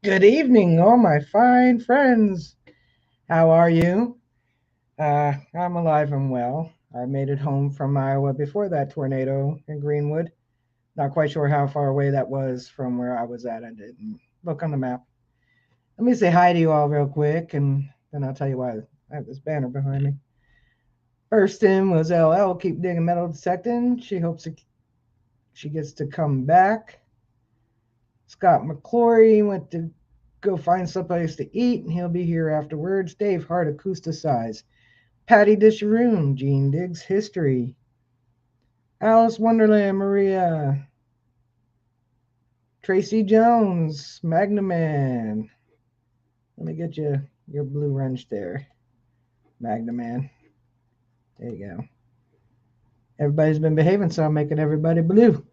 Good evening, all my fine friends. How are you? I'm alive and well. I made it home from Iowa before that tornado in Greenwood. Not quite sure how far away that was from where I was at. I didn't look on the map. Let me say hi to you all real quick, and then I'll tell you why I have this banner behind me. First in was LL, keep digging metal detecting. She hopes she gets to come back. Scott McClory went to go find someplace to eat, and he'll be here afterwards. Dave Hart, Acousticize. Patty Disharoon, Gene Diggs, History. Alice Wonderland, Maria. Tracy Jones, Magnaman. Let me get you your blue wrench there, Magnaman. There you go. Everybody's been behaving, so I'm making everybody blue.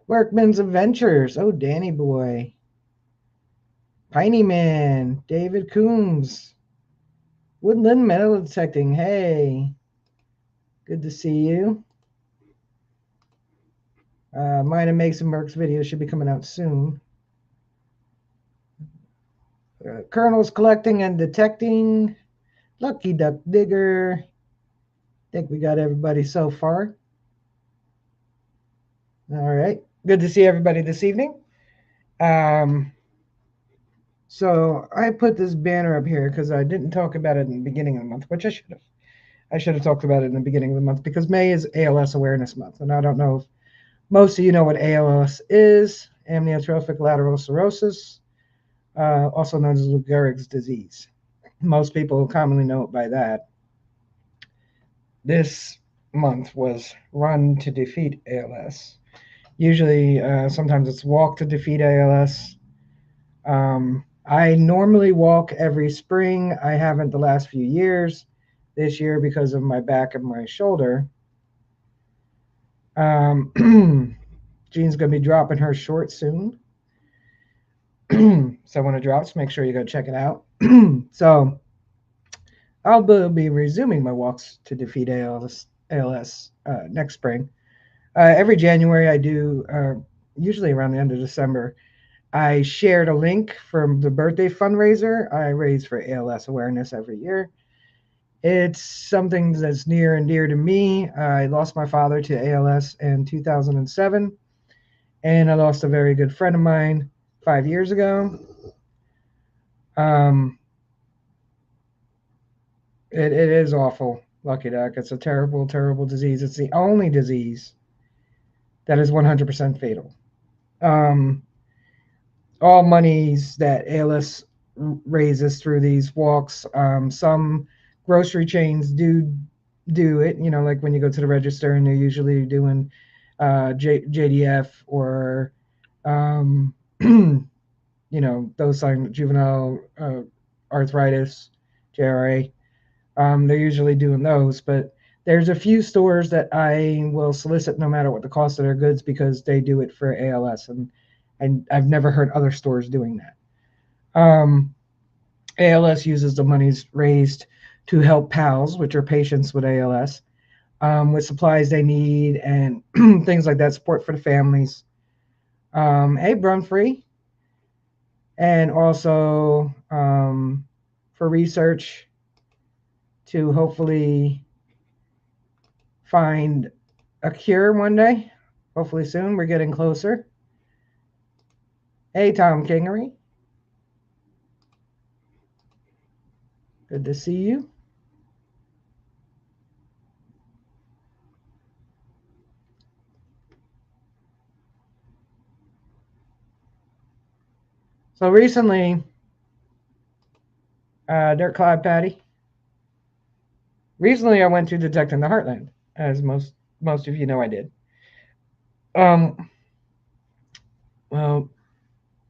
Workman's Adventures. Oh, Danny Boy. Piney Man. David Coombs. Woodland Metal Detecting. Hey, good to see you. Mine and Makes and Mercs video should be coming out soon. Colonels Collecting and Detecting. Lucky Duck Digger. Think we got everybody so far. All right. Good to see everybody this evening. Um, so I put this banner up here because I didn't talk about it in the beginning of the month, which I should have. I should have talked about it in the beginning of the month because May is ALS Awareness Month, and I don't know if most of you know what ALS is: amyotrophic lateral sclerosis, also known as Lou Gehrig's disease. Most people commonly know it by that. This month was Run to Defeat ALS. Usually, sometimes it's Walk to Defeat ALS. I normally walk every spring. I haven't the last few years. This year, because of my back and my shoulder. Jean's going to be dropping her short soon. So when it drops, make sure you go check it out. So I'll be resuming my walks to defeat ALS next spring. Every January, I do, usually around the end of December, I shared a link from the birthday fundraiser I raise for ALS awareness every year. It's something that's near and dear to me. I lost my father to ALS in 2007, and I lost a very good friend of mine 5 years ago. Um, it is awful, Lucky Duck. It's a terrible, terrible disease. It's the only disease that is 100% fatal. Um, all monies that ALS raises through these walks. Some grocery chains do it. You know, like when you go to the register and they're usually doing JDF or you know, those like juvenile arthritis, JRA. They're usually doing those, but there's a few stores that I will solicit no matter what the cost of their goods because they do it for ALS, and I've never heard other stores doing that. ALS uses the monies raised to help PALS, which are patients with ALS, with supplies they need and things like that, support for the families. Hey, Brunfree, and also for research to hopefully find a cure one day. Hopefully soon. We're getting closer. Hey, Tom Kingery. Good to see you. So recently, Dirt Cloud Patty. Recently, I went to Detecting the Heartland, as most of you know I did. Um, well,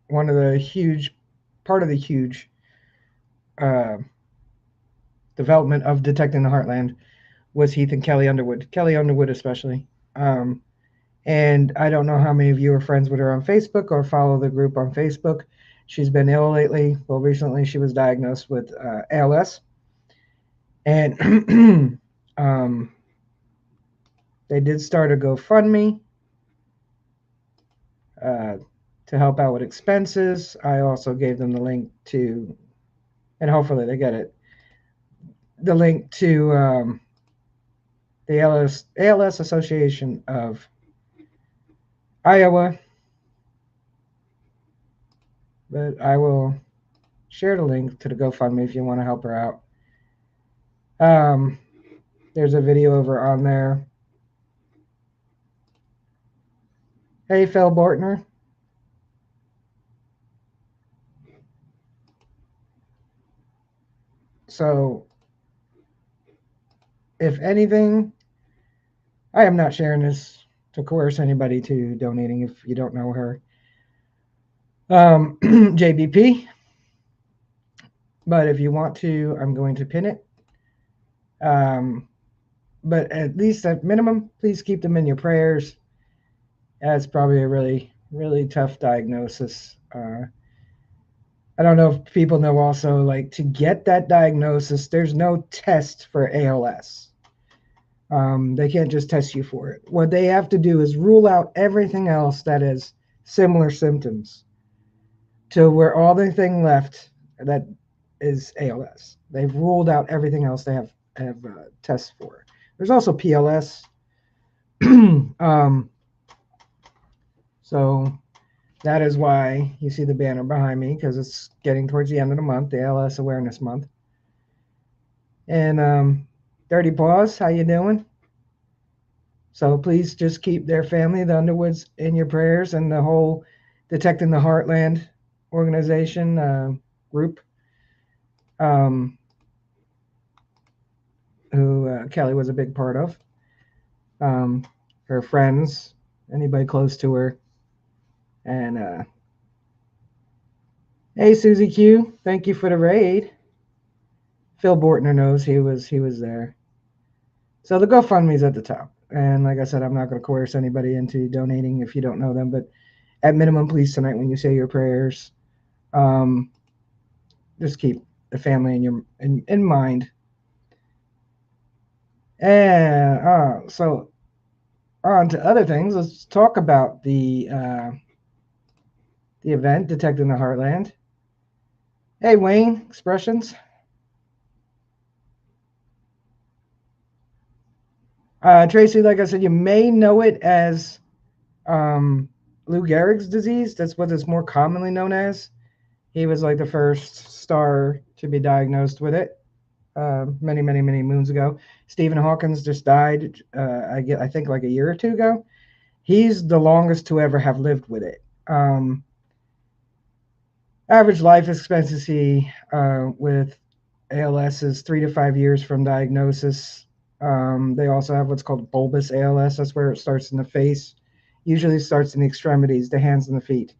one of the huge part of the huge uh, development of Detecting the Heartland was Heath and Kelly Underwood. Kelly Underwood, especially. Um, and I don't know how many of you are friends with her on Facebook or follow the group on Facebook. She's been ill lately. Well, recently she was diagnosed with ALS, and they did start a GoFundMe uh, to help out with expenses. I also gave them the link to, and hopefully they get it, the link to the ALS Association of Iowa. But I will share the link to the GoFundMe if you want to help her out. There's a video over on there. Hey, Phil Bortner. So, if anything, I am not sharing this to coerce anybody to donating if you don't know her. JBP. But if you want to, I'm going to pin it. But at least at minimum, please keep them in your prayers. That's probably a really, really tough diagnosis. I don't know if people know also, like, to get that diagnosis, there's no test for ALS. They can't just test you for it. What they have to do is rule out everything else that is similar symptoms to where all the thing left that is ALS. They've ruled out everything else they have tests for. There's also PLS. So that is why you see the banner behind me, because it's getting towards the end of the month, the ALS Awareness Month. And Dirty Paws, how you doing? So please just keep their family, the Underwoods, in your prayers, and the whole Detecting the Heartland organization group, who Kelly was a big part of. Her friends, anybody close to her. And hey, Susie Q, thank you for the raid. Phil Bortner knows he was there. So the GoFundMe's at the top. And like I said, I'm not going to coerce anybody into donating if you don't know them. But at minimum, please, tonight when you say your prayers, just keep the family in mind. And so on to other things. Let's talk about the event, Detecting the Heartland. Hey, Wayne, Expressions. Tracy, like I said, you may know it as Lou Gehrig's disease. That's what it's more commonly known as. He was like the first star to be diagnosed with it many, many, many moons ago. Stephen Hawkins just died, I think like a year or two ago. He's the longest to ever have lived with it. Average life expectancy with ALS is 3 to 5 years from diagnosis. They also have what's called bulbous ALS. That's where it starts in the face. Usually starts in the extremities, the hands and the feet,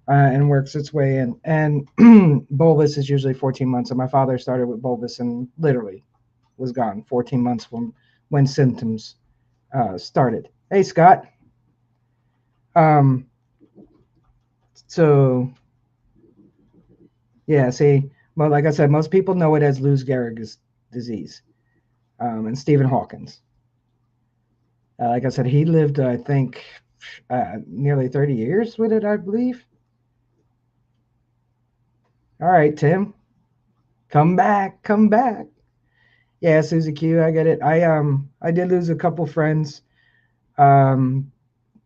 and works its way in. And bulbous is usually 14 months. And my father started with bulbous and literally was gone 14 months from when symptoms started. Hey, Scott. So, yeah, see, well, like I said, most people know it as Lou Gehrig's disease. And Stephen Hawkins. Like I said, he lived, I think, nearly 30 years with it, I believe. All right, Tim. Come back. Yeah, Susie Q, I get it. I did lose a couple friends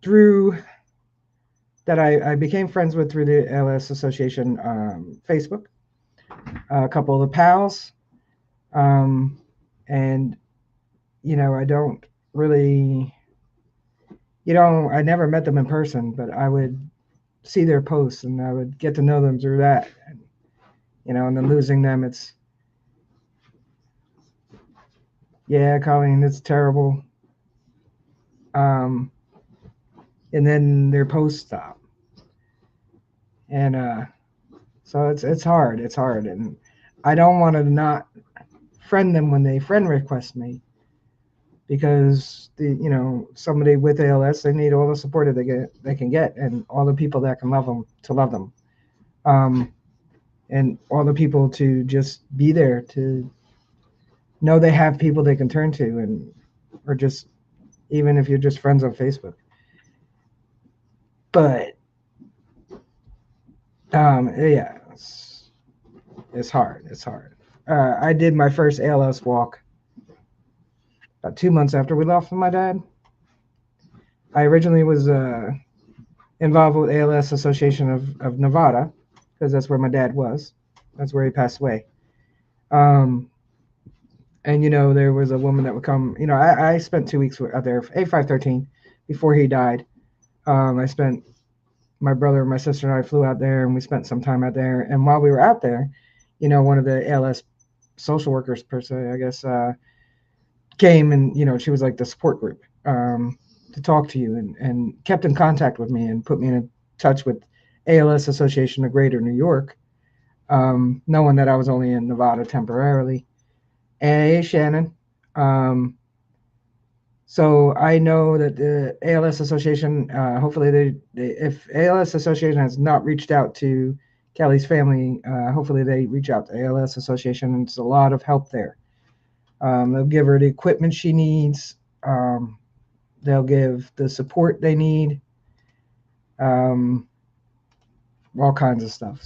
through that I became friends with through the ALS Association Facebook. A couple of the pals. And, I don't really, I never met them in person, but I would see their posts and I would get to know them through that. And then losing them, it's, yeah, Colleen, it's terrible. And then their posts stop. And so it's hard. And I don't want to not friend them when they friend request me, because somebody with ALS, they need all the support that they can get, and all the people that can love them to love them, and all the people to just be there, to know they have people they can turn to, or just even if you're just friends on Facebook. But Yeah, it's hard. It's hard. I did my first ALS walk about 2 months after we lost my dad. I originally was involved with ALS Association of Nevada because that's where my dad was. That's where he passed away. Um, and there was a woman that would come. I spent 2 weeks out there, A513, before he died. I spent my brother and my sister and I flew out there and we spent some time out there. And while we were out there, one of the ALS social workers per se, I guess, came and she was like the support group to talk to you and kept in contact with me and put me in touch with ALS Association of Greater New York, knowing that I was only in Nevada temporarily. Hey, Shannon. Um, so I know that the ALS Association, hopefully if ALS Association has not reached out to Kelly's family, hopefully they reach out to ALS Association. And it's a lot of help there. They'll give her the equipment she needs. They'll give the support they need. All kinds of stuff.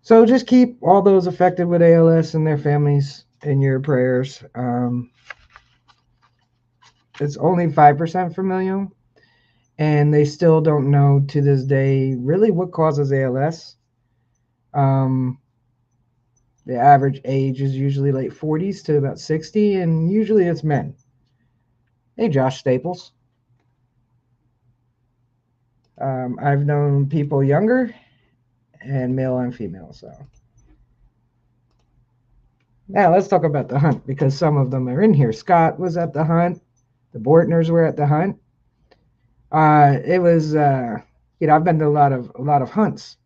So just keep all those affected with ALS and their families in your prayers. It's only 5% familial, and they still don't know to this day really what causes ALS. The average age is usually late 40s to about 60, and usually it's men. Hey, Josh Staples. I've known people younger and male and female. So now let's talk about the hunt because some of them are in here. Scott was at the hunt. The Bortners were at the hunt. It was, I've been to a lot of hunts,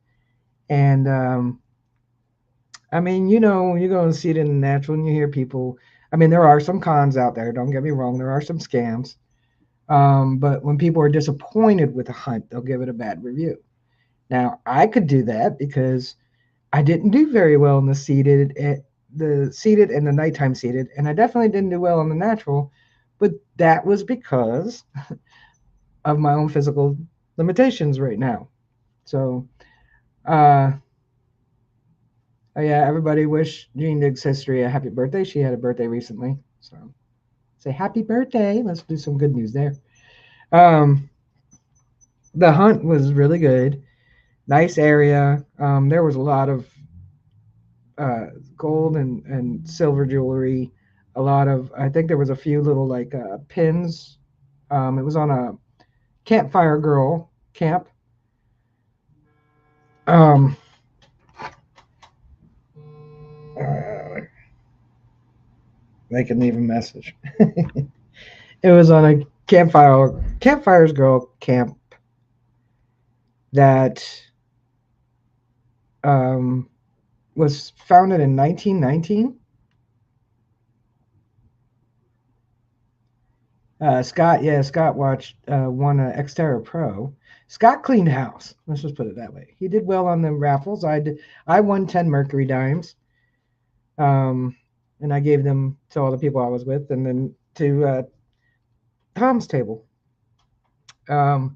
and I mean, you go and see it in the natural, and you hear people. I mean, there are some cons out there. Don't get me wrong. There are some scams. But when people are disappointed with a hunt, they'll give it a bad review. Now, I could do that because I didn't do very well in the seated and the nighttime seated, and I definitely didn't do well on the natural. But that was because of my own physical limitations right now. So, yeah, everybody wish Jean Diggs History a happy birthday. She had a birthday recently, so say happy birthday. Let's do some good news there. The hunt was really good. Nice area. There was a lot of gold and silver jewelry. I think there was a few little like pins. It was on a campfire girl camp. They can leave a message. It was on a campfires girl camp that was founded in 1919. Scott watched won an Xterra Pro. Scott cleaned house. Let's just put it that way. He did well on the raffles. I won 10 Mercury dimes, and I gave them to all the people I was with, and then to Tom's table. So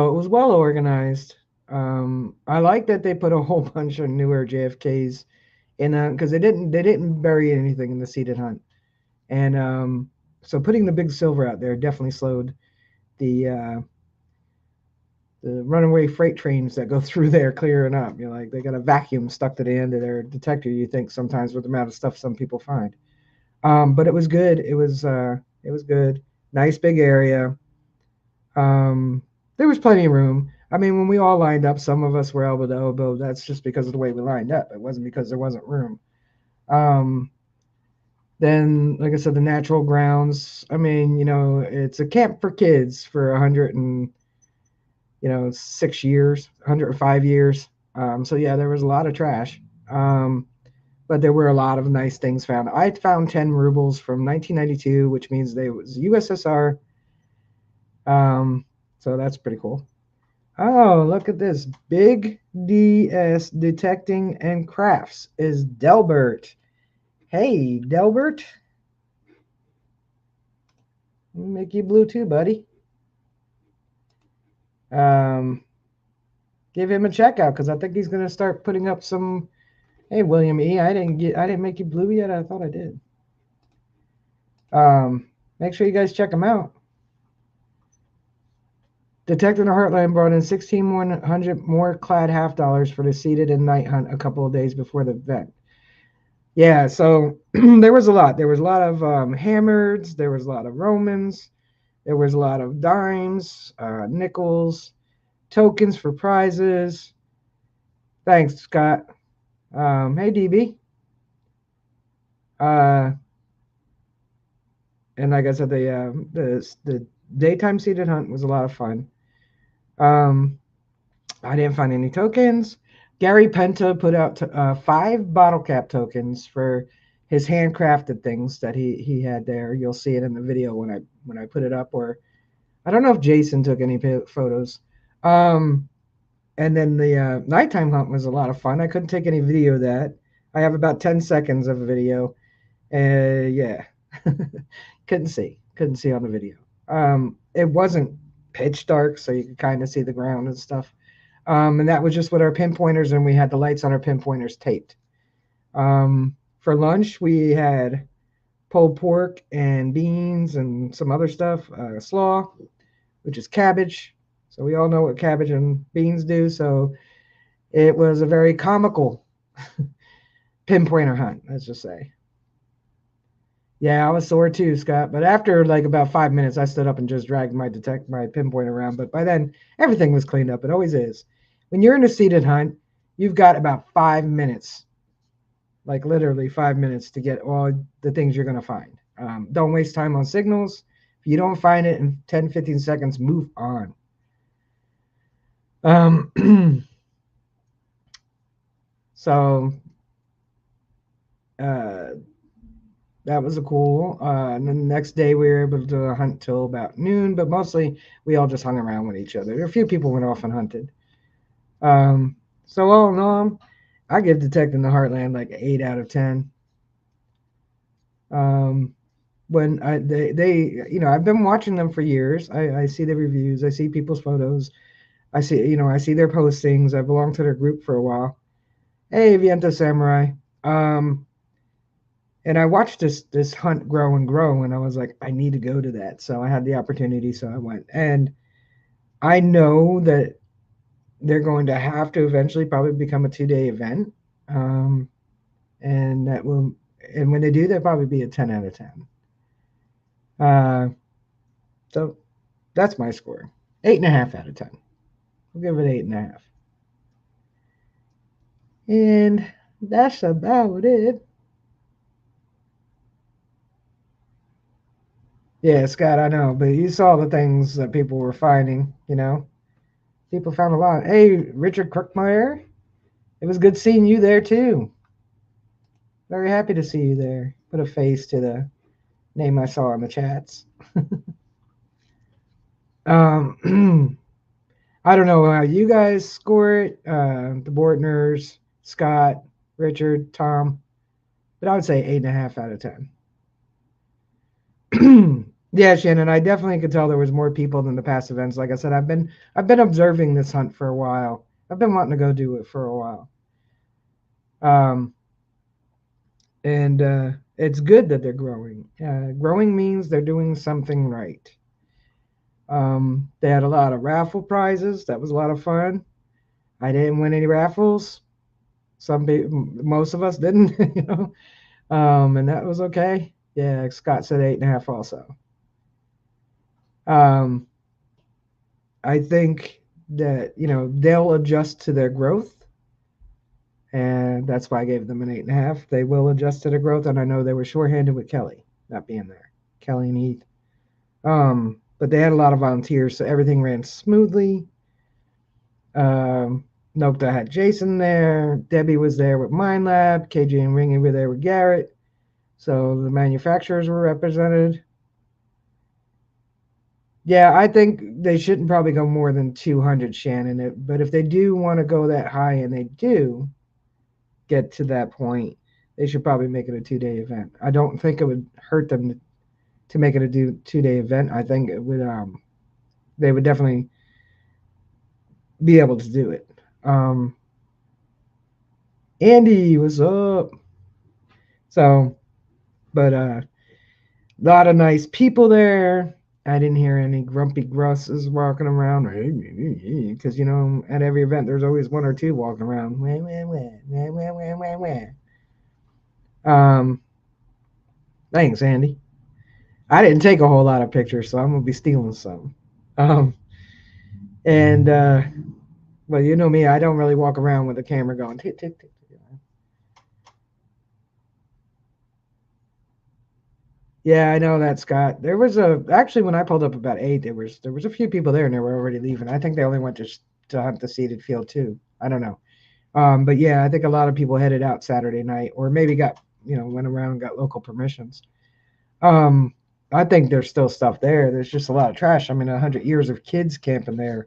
it was well organized. I like that they put a whole bunch of newer JFKs in because they didn't bury anything in the seated hunt. And so putting the big silver out there definitely slowed the runaway freight trains that go through there clearing up. Like they got a vacuum stuck to the end of their detector, you think sometimes with the amount of stuff some people find. But it was good. It was good. Nice big area. There was plenty of room. I mean, when we all lined up, some of us were elbow to elbow. That's just because of the way we lined up. It wasn't because there wasn't room. Then, like I said, the natural grounds. I mean, it's a camp for kids for 6 years, 105 years. So yeah, there was a lot of trash. But there were a lot of nice things found. I found 10 rubles from 1992, which means they was USSR. So that's pretty cool. Oh, look at this. Big DS Detecting and Crafts is Delbert. Hey, Delbert. Make you blue too, buddy. give him a check out because I think he's gonna start putting up some. Hey, William E. I didn't make you blue yet. I thought I did. Make sure you guys check him out. Detective in the Heartland brought in 1,600 more clad half dollars for the seated and night hunt a couple of days before the event. Yeah, so there was a lot. There was a lot of hammers. There was a lot of Romans. There was a lot of dimes, nickels, tokens for prizes. Thanks, Scott. Hey, DB. And like I said, the daytime seated hunt was a lot of fun. I didn't find any tokens. Gary Penta put out 5 bottle cap tokens for his handcrafted things that he had there. You'll see it in the video when I put it up, or I don't know if Jason took any photos. And then the nighttime hunt was a lot of fun. I couldn't take any video of that. I have about 10 seconds of a video. Yeah, couldn't see on the video. It wasn't pitch dark, so you could kind of see the ground and stuff. And that was just with our pinpointers, and we had the lights on our pinpointers taped. For lunch, we had pulled pork and beans and some other stuff, slaw, which is cabbage. So we all know what cabbage and beans do. So it was a very comical pinpointer hunt, let's just say. Yeah, I was sore too, Scott. But after like about 5 minutes, I stood up and just dragged my pinpoint around. But by then, everything was cleaned up. It always is. When you're in a seated hunt, you've got about 5 minutes, like literally 5 minutes to get all the things you're going to find. Don't waste time on signals. If you don't find it in 10, 15 seconds, move on. So that was a cool. And then the next day we were able to hunt till about noon, but mostly we all just hung around with each other. A few people went off and hunted. So all in all, I give Detecting the Heartland like 8 out of 10. When they I've been watching them for years. I see the reviews. I see people's photos. I see their postings. I belonged to their group for a while. Hey, Viento Samurai. And I watched this hunt grow and grow, and I was like, I need to go to that. So I had the opportunity, so I went. And I know that they're going to have to eventually probably become a 2-day event. And when they do, they'll probably be a 10 out of 10. So that's my score. 8.5 out of 10. We'll give it 8.5. And that's about it. Yeah, Scott, I know, but you saw the things that people were finding, People found a lot. Hey, Richard Crookmeyer, it was good seeing you there too. Very happy to see you there. Put a face to the name I saw in the chats. I don't know how you guys score it. The Bortners, Scott, Richard, Tom, but I would say 8.5 out of 10. Yeah, Shannon, I definitely could tell there was more people than the past events. Like I said, I've been observing this hunt for a while. I've been wanting to go do it for a while. And it's good that they're growing. Growing means they're doing something right. They had a lot of raffle prizes. That was a lot of fun. I didn't win any raffles. Most of us didn't, and that was okay. Yeah, Scott said 8.5 also. I think that they'll adjust to their growth, and that's why I gave them an 8.5. They will adjust to their growth, and I know they were shorthanded with Kelly not being there, Kelly and Heath. But they had a lot of volunteers, so everything ran smoothly. Nokta had Jason there. Debbie was there with Minelab. KJ and Ringy were there with Garrett. So the manufacturers were represented. Yeah, I think they shouldn't probably go more than 200, Shannon. But if they do want to go that high, and they do get to that point, they should probably make it a 2-day event. I don't think it would hurt them to make it a 2-day event. I think it would. They would definitely be able to do it. Andy, what's up? So, but a lot of nice people there. I didn't hear any grumpy grusses walking around because at every event there's always one or two walking around. Wah, wah, wah, wah, wah, wah, wah, wah. Thanks, Andy. I didn't take a whole lot of pictures, so I'm gonna be stealing some. Um, and well, you know me, I don't really walk around with the camera going tick tick tick. Yeah, I know that, Scott. There was actually when I pulled up about 8, there was a few people there and they were already leaving. I think they only went to hunt the seeded field too. I don't know. But yeah, I think a lot of people headed out Saturday night or maybe got went around and got local permissions. Um, I think there's still stuff there. There's just a lot of trash. I mean, 100 years of kids camping there.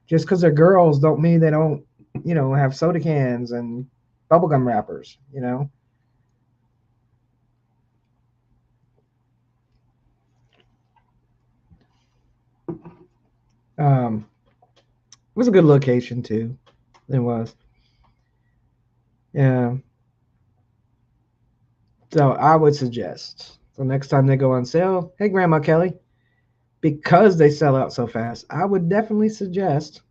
Just because they're girls don't mean they don't, have soda cans and bubblegum wrappers. It was a good location too. It was. Yeah. So I would suggest. So next time they go on sale, hey Grandma Kelly, because they sell out so fast, I would definitely suggest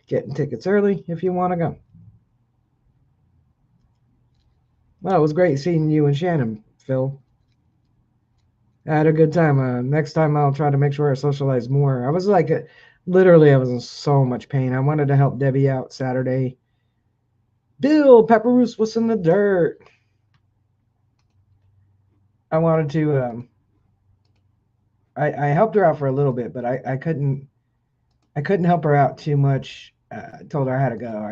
getting tickets early if you want to go. Well, it was great seeing you and Shannon, Phil. I had a good time. Next time I'll try to make sure I socialize more. I was like, literally, I was in so much pain. I wanted to help Debbie out Saturday. Bill Pepperoos was in the dirt. I wanted to. I helped her out for a little bit, but I couldn't help her out too much. I told her I had to go.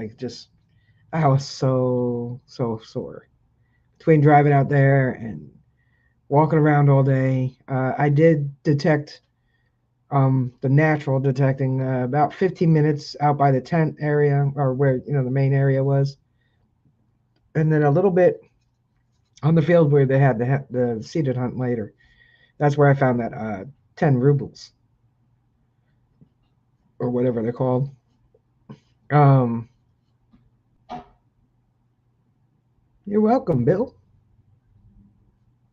I was so sore between driving out there and walking around all day. I did detect the natural detecting about 15 minutes out by the tent area or where the main area was, and then a little bit on the field where they had the seated hunt later. That's where I found that 10 rubles or whatever they're called. Um, you're welcome, Bill.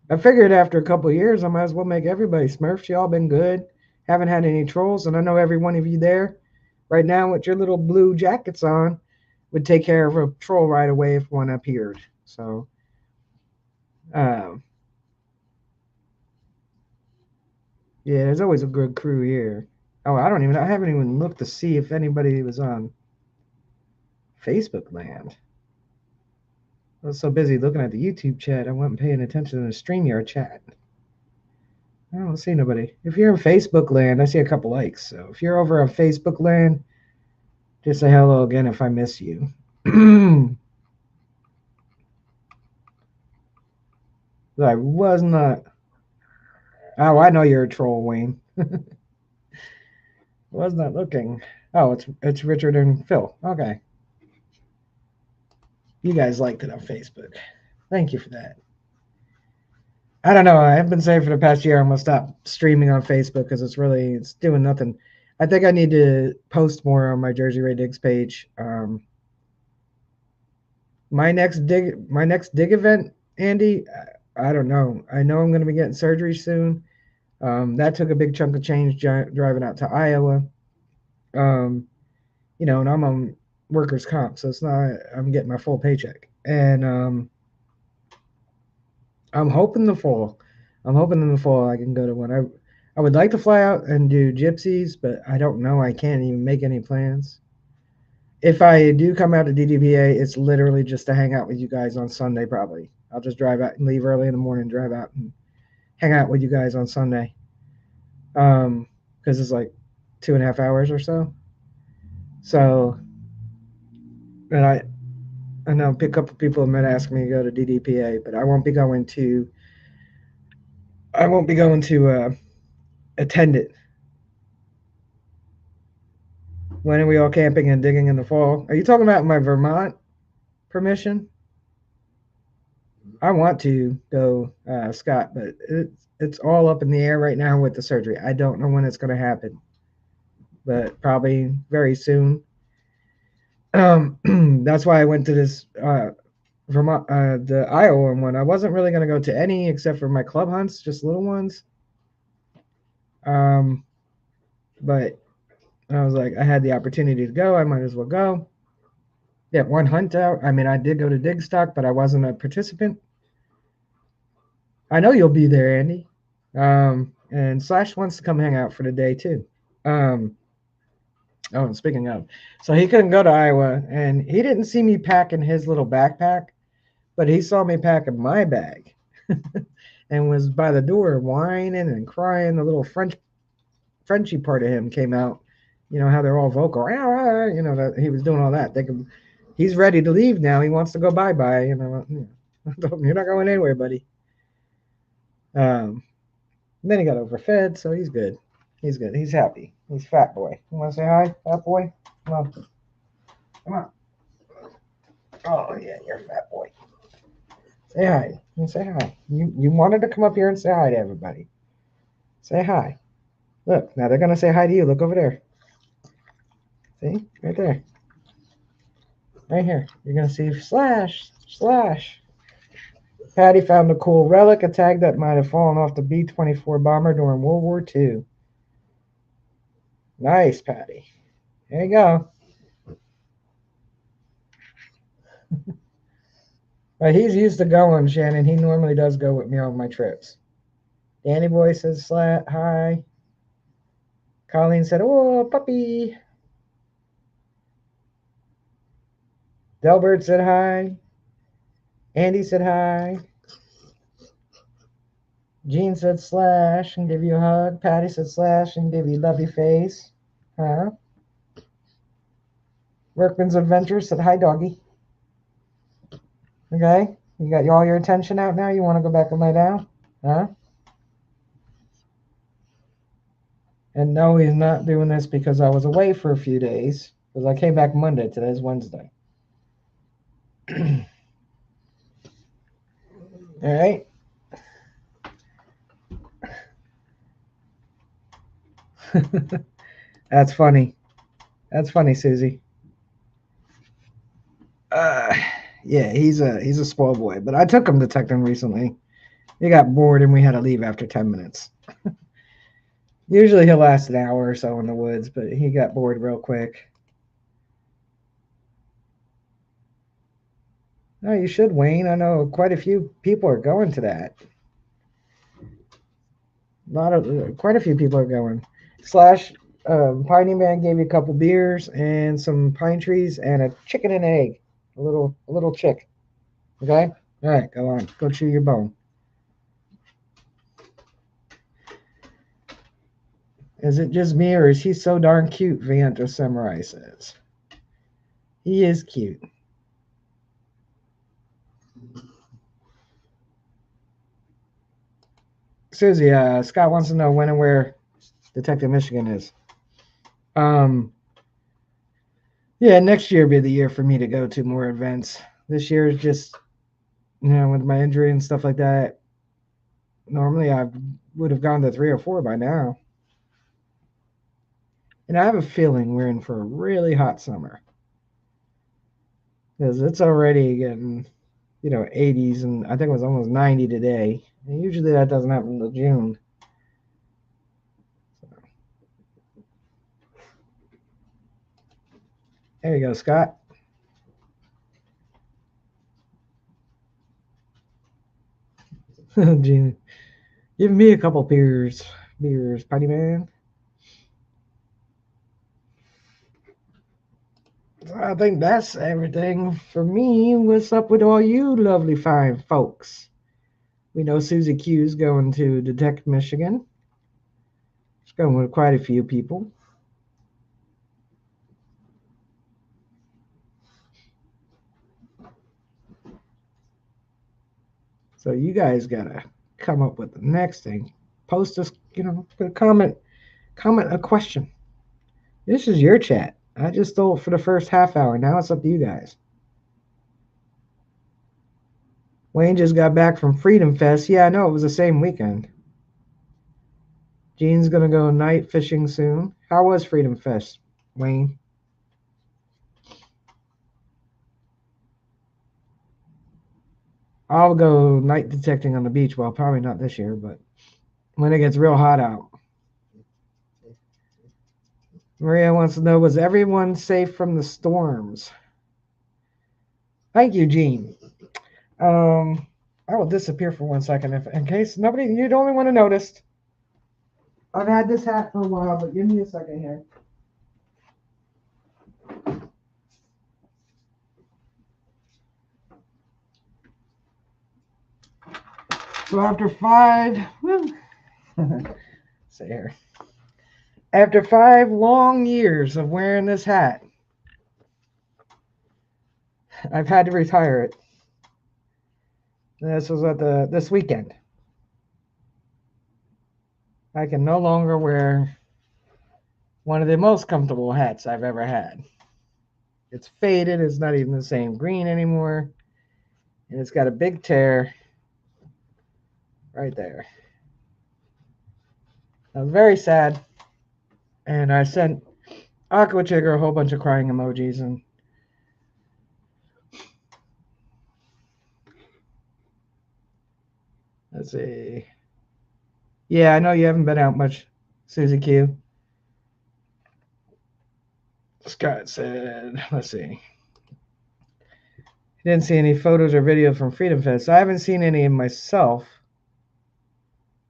I figured after a couple of years, I might as well make everybody Smurfs. Y'all been good. Haven't had any trolls, and I know every one of you there right now with your little blue jackets on would take care of a troll right away if one appeared. So, uh, yeah, there's always a good crew here. Oh, I haven't even looked to see if anybody was on Facebook land. I was so busy looking at the YouTube chat, I wasn't paying attention to the StreamYard chat. I don't see nobody. If you're in Facebook land, I see a couple likes. So if you're over on Facebook land, just say hello again if I miss you. I was not. Oh, I know you're a troll, Wayne. Was not looking. Oh, it's Richard and Phil. Okay. You guys liked it on Facebook. Thank you for that. I don't know. I've been saying for the past year I'm gonna stop streaming on Facebook because it's doing nothing. I think I need to post more on my Jersey Ray Diggs page. My next dig event, Andy. I don't know. I know I'm gonna be getting surgery soon. That took a big chunk of change driving out to Iowa. Um, and I'm on workers' comp, so it's not. I'm getting my full paycheck, and I'm hoping the fall. I'm hoping in the fall I can go to one. I would like to fly out and do gypsies, but I don't know. I can't even make any plans. If I do come out to DDPA, it's literally just to hang out with you guys on Sunday, probably. I'll just drive out and leave early in the morning, drive out and hang out with you guys on Sunday. Because it's like 2.5 hours or so. So, and I know a couple people have been asking me to go to DDPA, but I won't be going to. I won't be going to attend it. When are we all camping and digging in the fall? Are you talking about my Vermont permission? I want to go, Scott, but it's all up in the air right now with the surgery. I don't know when it's going to happen, but probably very soon. That's why I went to this Vermont, the Iowa one. I wasn't really gonna go to any except for my club hunts, just little ones. But I was like, I had the opportunity to go. I might as well go. Get one hunt out. I mean, I did go to Digstock, but I wasn't a participant. I know you'll be there, Andy. And Slash wants to come hang out for the day too. Oh, and speaking of, so he couldn't go to Iowa, and he didn't see me packing his little backpack, but he saw me packing my bag, and was by the door whining and crying. The little Frenchy part of him came out. You know how they're all vocal. You know that he was doing all that. He's ready to leave now. He wants to go bye. You know, you're not going anywhere, buddy. Then he got overfed, so he's good. He's good. He's happy. He's fat boy. You want to say hi, fat boy? Come on. Come on. Oh, yeah, you're a fat boy. Say hi. You say hi. You wanted to come up here and say hi to everybody. Say hi. Look, now they're going to say hi to you. Look over there. See? Right there. Right here. You're going to see Slash. Patty found a cool relic, a tag that might have fallen off the B-24 bomber during World War II. Nice, Patty. There you go. But he's used to going, Shannon. He normally does go with me on my trips. Danny Boy says hi. Colleen said, oh, puppy. Delbert said hi. Andy said hi. Gene said Slash and give you a hug. Patty said Slash and give you lovely face. Huh? Workman's Adventure said hi, doggy. Okay? You got all your attention out now? You want to go back and lay down? Huh? And no, he's not doing this because I was away for a few days. Because I came back Monday. Today's Wednesday. All right. That's funny. That's funny, Susie. Yeah, he's a spoiled boy. But I took him detecting recently. He got bored and we had to leave after 10 minutes. Usually he'll last an hour or so in the woods, but he got bored real quick. No, you should, Wayne. I know quite a few people are going to that. Quite a few people are going. Slash, Piney Man gave you a couple beers and some pine trees and a chicken and egg, a little chick. Okay, all right, go on, go chew your bone. Is it just me or is he so darn cute? Vanta Samurai says he is cute. Susie, Scott wants to know when and where Detective Michigan is. Yeah, next year will be the year for me to go to more events. This year is just, with my injury and stuff like that. Normally I would have gone to 3 or 4 by now. And I have a feeling we're in for a really hot summer. Because it's already getting, 80s, and I think it was almost 90 today. And usually that doesn't happen until June. So. There you go, Scott. Gene, give me a couple beers, Patty Man. I think that's everything for me. What's up with all you lovely fine folks? We know Susie Q's going to Detect Michigan. She's going with quite a few people. So you guys gotta come up with the next thing. Post us, put a comment a question. This is your chat. I just stole it for the first half hour. Now it's up to you guys. Wayne just got back from Freedom Fest. Yeah, I know, it was the same weekend. Gene's gonna go night fishing soon. How was Freedom Fest, Wayne? I'll go night detecting on the beach. Well, probably not this year, but when it gets real hot out. Maria wants to know, was everyone safe from the storms? Thank you, Gene. I will disappear for 1 second in case you're the only one who noticed. I've had this hat for a while, but give me a second here. So after 5, say here. After 5 long years of wearing this hat, I've had to retire it. This was at this weekend. I can no longer wear one of the most comfortable hats I've ever had. It's faded. It's not even the same green anymore. And it's got a big tear right there. I was very sad. And I sent Aqua Chigger a whole bunch of crying emojis. And let's see. Yeah, I know you haven't been out much, Susie Q. Scott said, let's see. He didn't see any photos or video from Freedom Fest. I haven't seen any of myself.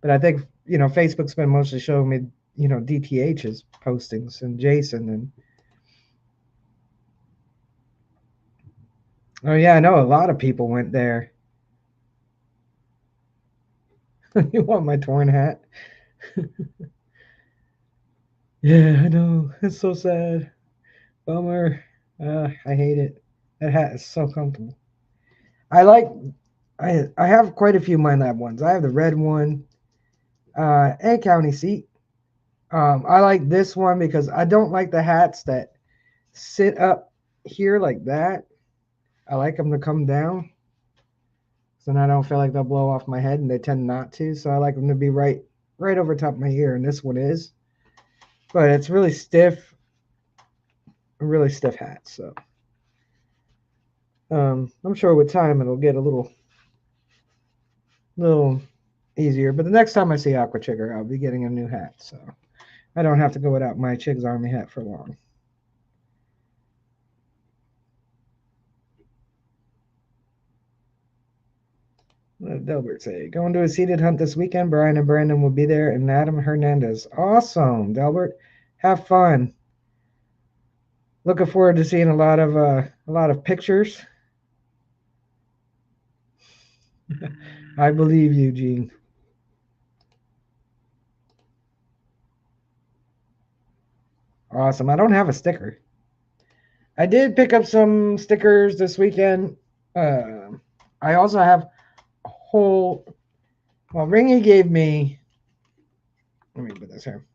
But I think, Facebook's been mostly showing me, DTH's postings and Jason. And oh, yeah, I know a lot of people went there. You want my torn hat? Yeah, I know. It's so sad. Bummer. I hate it. That hat is so comfortable. I have quite a few Minelab ones. I have the red one, and county seat. I like this one because I don't like the hats that sit up here like that. I like them to come down. So then I don't feel like they'll blow off my head, and they tend not to. So I like them to be right over top of my ear, and this one is. But it's really stiff, a really stiff hat. So I'm sure with time it'll get a little easier. But the next time I see Aqua Chigger, I'll be getting a new hat. So I don't have to go without my Chigs Army hat for long. What did Delbert say? Going to a seated hunt this weekend. Brian and Brandon will be there, and Adam Hernandez. Awesome, Delbert. Have fun. Looking forward to seeing a lot of pictures. I believe you, Gene. Awesome. I don't have a sticker. I did pick up some stickers this weekend. I also have a whole. Well, Ringy gave me. Let me put this here.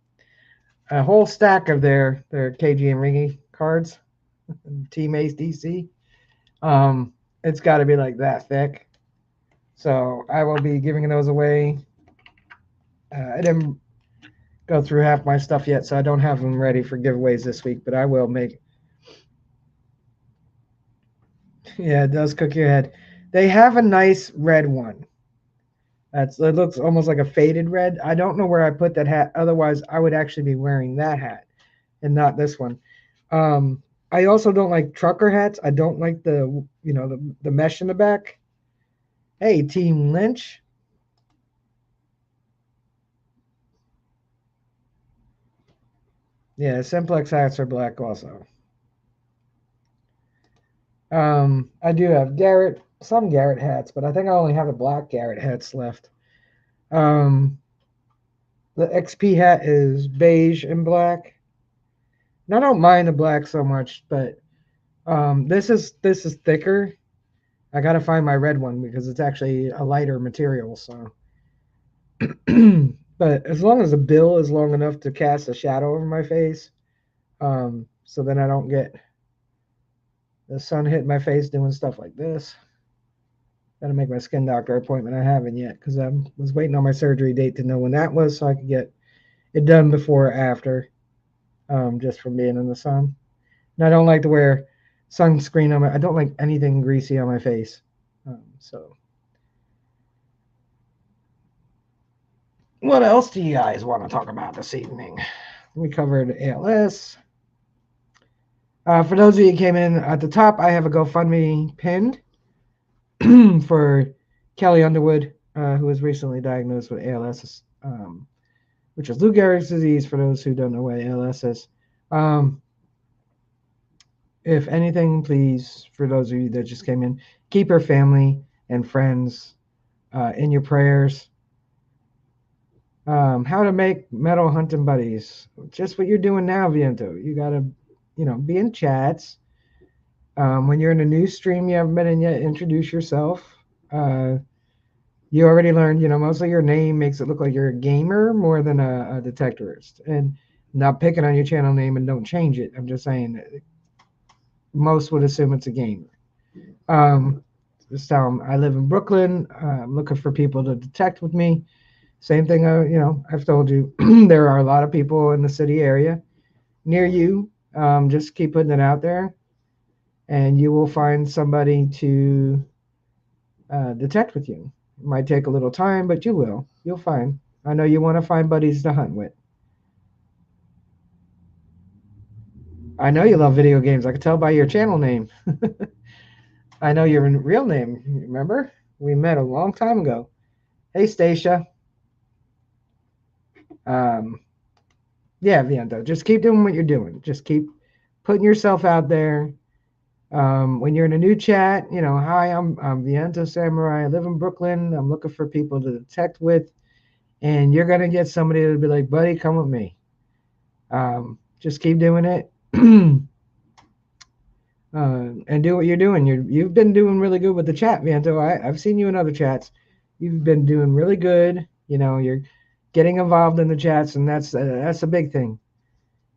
A whole stack of their KG and Ringy cards. Team Ace DC. It's got to be like that thick. So I will be giving those away. I didn't go through half my stuff yet, so I don't have them ready for giveaways this week, but I will make. Yeah, it does cook your head. They have a nice red one. It looks almost like a faded red. I don't know where I put that hat. Otherwise, I would actually be wearing that hat and not this one. I also don't like trucker hats. I don't like the mesh in the back. Hey, Team Lynch. Yeah, Simplex hats are black also. I do have some Garrett hats, but I think I only have the black Garrett hats left. The XP hat is beige and black. And I don't mind the black so much, but this is thicker. I gotta find my red one because it's actually a lighter material. So, but as long as the bill is long enough to cast a shadow over my face, so then I don't get the sun hitting my face doing stuff like this. Gotta make my skin doctor appointment. I haven't yet because I was waiting on my surgery date to know when that was, so I could get it done before or after, just from being in the sun. And I don't like to wear sunscreen on I don't like anything greasy on my face. So What else do you guys want to talk about this evening? We covered ALS. For those of you who came in at the top, I have a GoFundMe pinned for Kelly Underwood, who was recently diagnosed with ALS, which is Lou Gehrig's disease, for those who don't know what ALS is. If anything, please, for those of you that just came in, keep her family and friends in your prayers. How to make metal hunting buddies. Just what you're doing now, Viento. You got to, be in chats. When you're in a new stream you haven't been in yet, introduce yourself. You already learned, mostly your name makes it look like you're a gamer more than a detectorist. And not picking on your channel name, and don't change it. I'm just saying that most would assume it's a gamer. Just tell them I live in Brooklyn. I'm looking for people to detect with me. Same thing, I've told you. There are a lot of people in the city area near you. Just keep putting it out there, and you will find somebody to detect with you. It might take a little time, but you will. You'll find. I know you want to find buddies to hunt with. I know you love video games. I can tell by your channel name. I know your real name. Remember? We met a long time ago. Hey, Stacia. Yeah, Viento. Just keep doing what you're doing. Just keep putting yourself out there. When you're in a new chat, hi, I'm Viento Samurai. I live in Brooklyn. I'm looking for people to detect with. And you're going to get somebody to be like, buddy, come with me. Just keep doing it. And do what you're doing. You've been doing really good with the chat, Viento. I've seen you in other chats. You've been doing really good. You're getting involved in the chats, and that's a big thing.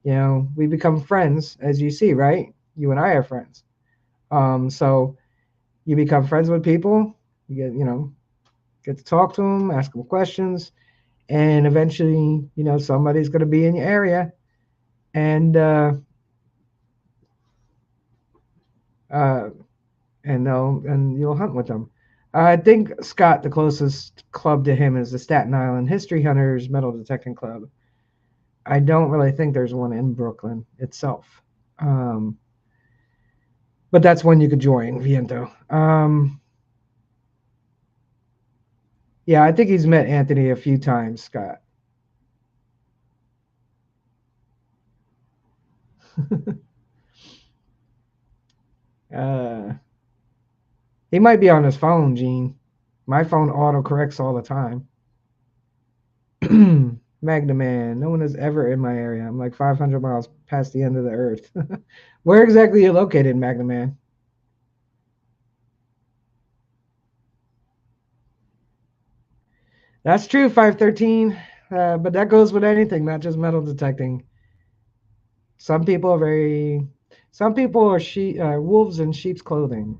We become friends, as you see, right? You and I are friends. So you become friends with people. You get to talk to them, ask them questions, and eventually, somebody's going to be in your area, and you'll hunt with them. I think Scott, the closest club to him is the Staten Island History Hunters Metal Detecting Club. I don't really think there's one in Brooklyn itself. But that's one you could join, Viento. Yeah, I think he's met Anthony a few times, Scott. He might be on his phone, Gene. My phone auto-corrects all the time. Magna Man, no one is ever in my area. I'm like 500 miles past the end of the earth. Where exactly are you located, Magna Man? That's true, 513. But that goes with anything, not just metal detecting. Some people are wolves in sheep's clothing.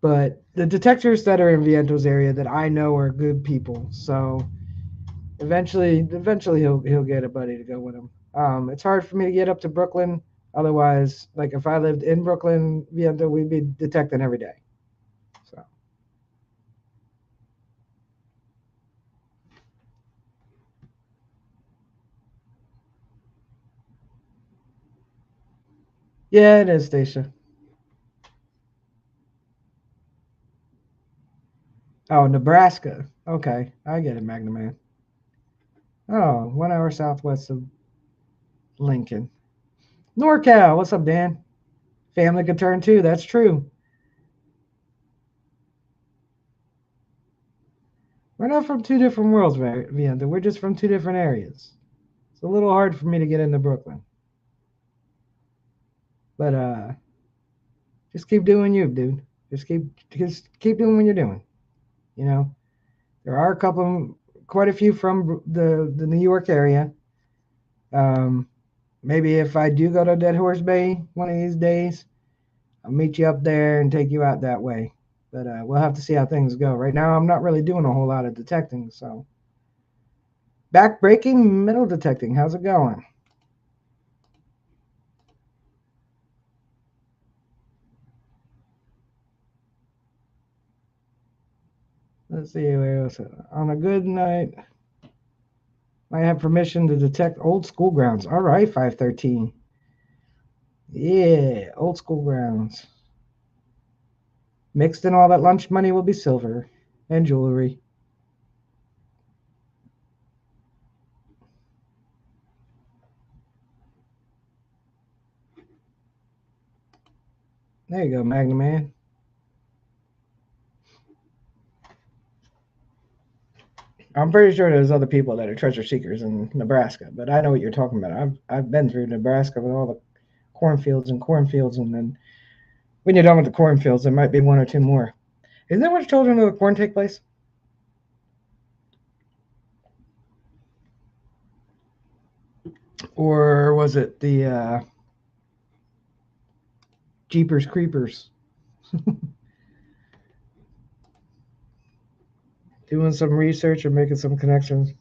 But the detectors that are in Viento's area that I know are good people. So eventually he'll get a buddy to go with him. It's hard for me to get up to Brooklyn. Otherwise, like if I lived in Brooklyn, Viento, we'd be detecting every day. So yeah, it is, Stacia. Oh, Nebraska. Okay, I get it, Magna Man. Oh, 1 hour southwest of Lincoln. NorCal. What's up, Dan? Family could turn too. That's true. We're not from two different worlds, Viento. We're just from two different areas. It's a little hard for me to get into Brooklyn. But just keep doing you, dude. Just keep doing what you're doing. There are quite a few from the New York area. Maybe if I do go to Dead Horse Bay one of these days, I'll meet you up there and take you out that way. But we'll have to see how things go. Right now, I'm not really doing a whole lot of detecting. So, backbreaking metal detecting. How's it going? Let's see. Where else? On a good night, I have permission to detect old school grounds. All right, 513. Yeah, old school grounds. Mixed in all that lunch money will be silver and jewelry. There you go, Magnum Man. I'm pretty sure there's other people that are treasure seekers in Nebraska, but I know what you're talking about. I've been through Nebraska with all the cornfields, and then when you're done with the cornfields, there might be one or two more. Isn't that where Children of the Corn take place? Or was it the Jeepers Creepers? Doing some research or making some connections.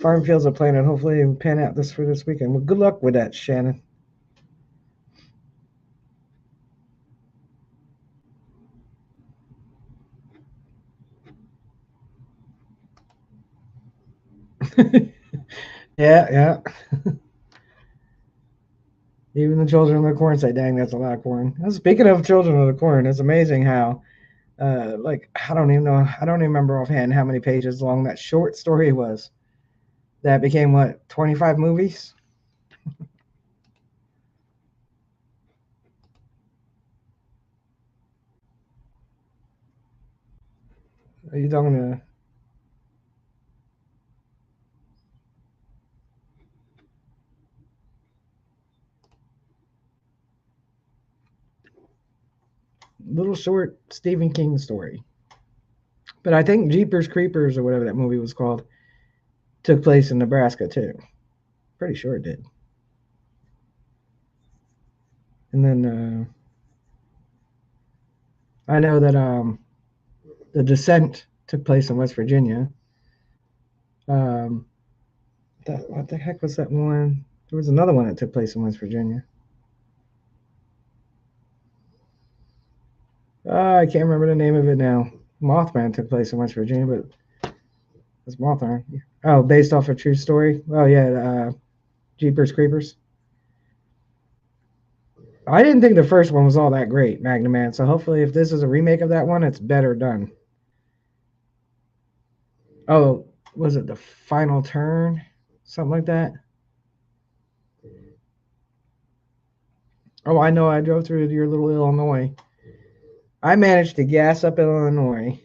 Farm Fields are planning. Hopefully, pan out this for this weekend. Well, good luck with that, Shannon. Yeah. Even the Children of the Corn say, "Dang, that's a lot of corn." Speaking of Children of the Corn, it's amazing how, like, I don't even know. I don't even remember offhand how many pages long that short story was. That became what, 25 movies? Are you talking to little short Stephen King story? But I think Jeepers Creepers or whatever that movie was called took place in Nebraska too. Pretty sure it did. And then I know that The Descent took place in West Virginia. Um, what the heck was that one? There was another one that took place in West Virginia. I can't remember the name of it now. Mothman took place in West Virginia, but it's Mothman. Oh, based off a true story. Oh yeah, Jeepers Creepers. I didn't think the first one was all that great, Magnum Man. So hopefully, if this is a remake of that one, it's better done. Oh, was it The Final Turn? Something like that. Oh, I know. I drove through your little Illinois. I managed to gas up Illinois.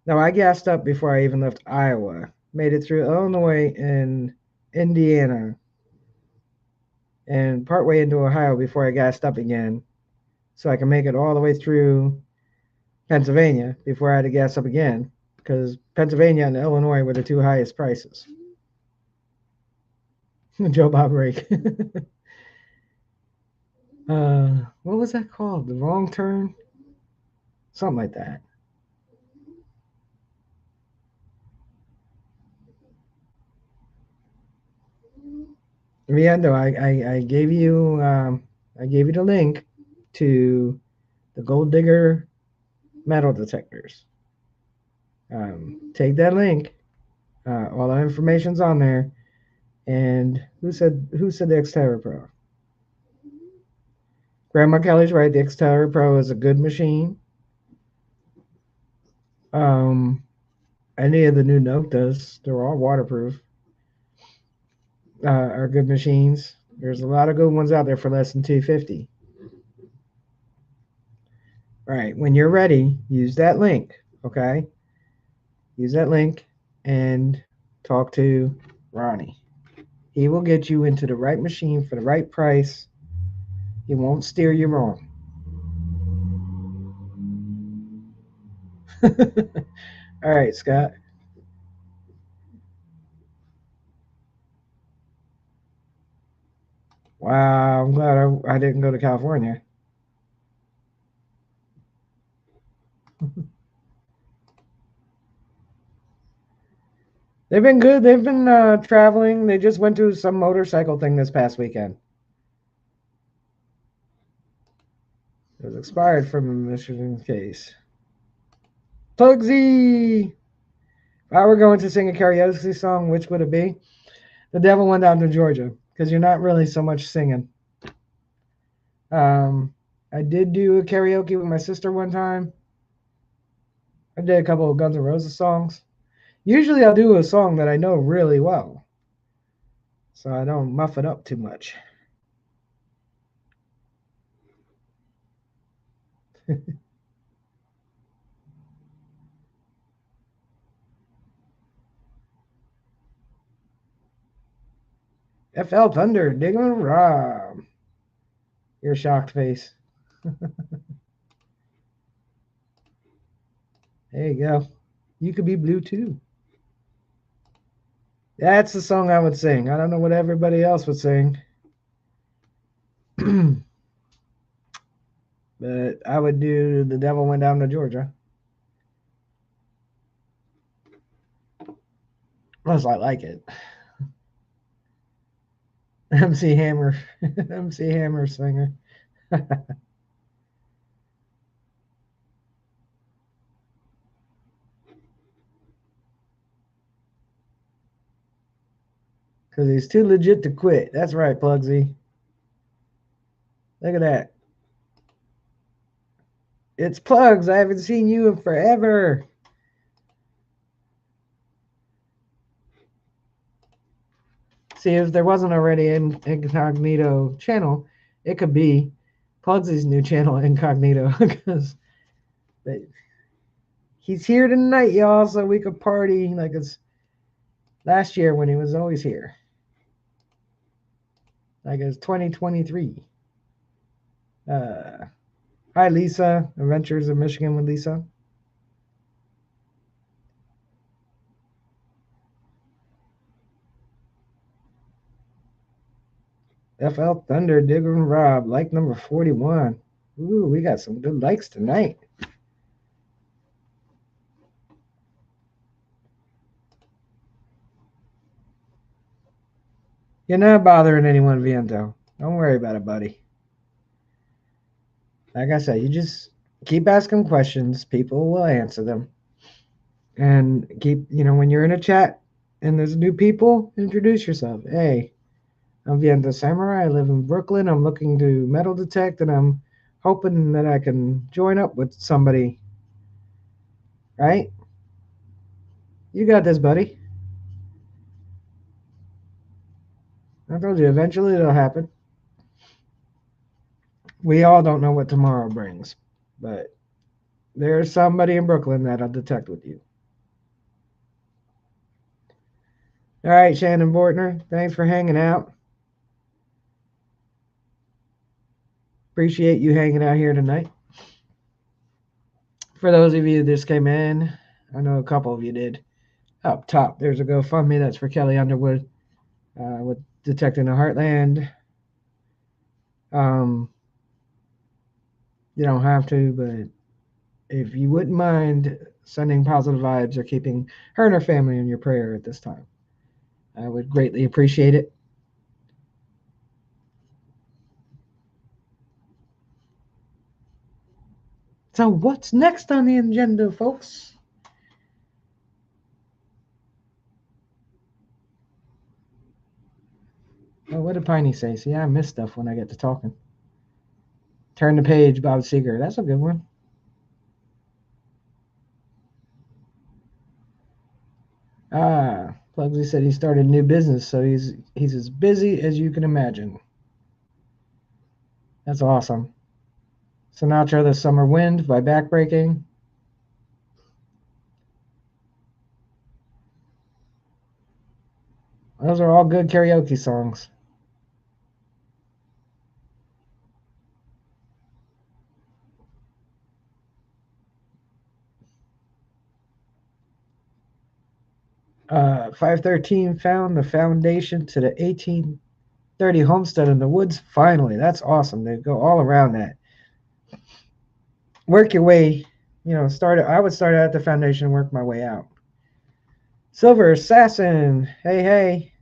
No, I gassed up before I even left Iowa. Made it through Illinois and Indiana and partway into Ohio before I gassed up again. So I can make it all the way through Pennsylvania before I had to gas up again because Pennsylvania and Illinois were the two highest prices. Joe Bob Rake. What was that called? The Wrong Turn? Something like that. Yeah, no, I gave you the link to the Gold Digger metal detectors. Take that link. All the information's on there. And who said the Xterra Pro? Grandma Kelly's right. The Xterra Pro is a good machine. Any of the new Noctas, they're all waterproof. Are good machines. There's a lot of good ones out there for less than $250. All right. When you're ready, use that link. Okay. Use that link and talk to Ronnie. He will get you into the right machine for the right price. He won't steer you wrong. All right, Scott. Wow, I'm glad I didn't go to California. They've been good. They've been traveling. They just went to some motorcycle thing this past weekend. It was expired from a Michigan case. Pugsy! If I were going to sing a karaoke song, which would it be? The Devil Went Down to Georgia, because you're not really so much singing. I did do a karaoke with my sister one time. I did a couple of Guns N' Roses songs. Usually I'll do a song that I know really well, so I don't muff it up too much. FL Thunder, digging Rob. Your shocked face. There you go. You could be blue too. That's the song I would sing. I don't know what everybody else would sing. But I would do The Devil Went Down to Georgia. Plus, I like it. MC Hammer. MC Hammer singer. Because he's too legit to quit. That's right, Plugsy. Look at that. It's Plugs. I haven't seen you in forever. See, if there wasn't already an incognito channel, it could be Plugsy's new channel, Incognito. Because he's here tonight, y'all, so we could party like it's last year when he was always here. Like it's 2023. Hi, Lisa. Adventures in Michigan with Lisa. FL Thunder, Digger and Rob, like number 41. Ooh, we got some good likes tonight. You're not bothering anyone, Viento. Don't worry about it, buddy. Like I said, you just keep asking questions. People will answer them. And keep, when you're in a chat and there's new people, introduce yourself. Hey, I'm Viento Samurai. I live in Brooklyn. I'm looking to metal detect, and I'm hoping that I can join up with somebody. Right? You got this, buddy. I told you, eventually it'll happen. We all don't know what tomorrow brings, but there's somebody in Brooklyn that'll detect with you. All right, Shannon Bortner, thanks for hanging out. Appreciate you hanging out here tonight. For those of you that just came in, I know a couple of you did. Up top, there's a GoFundMe that's for Kelly Underwood with Detecting the Heartland. You don't have to, but if you wouldn't mind sending positive vibes or keeping her and her family in your prayer at this time, I would greatly appreciate it. So what's next on the agenda, folks? Oh, what did Piney say? See, I miss stuff when I get to talking. Turn the page, Bob Seger. That's a good one. Plugsy said he started a new business, so he's as busy as you can imagine. That's awesome. Sinatra, The Summer Wind by Backbreaking. Those are all good karaoke songs. Uh, 513 found the foundation to the 1830 homestead in the woods. Finally, that's awesome. They go all around that. Work your way, I would start at the foundation and work my way out. Silver Assassin, hey.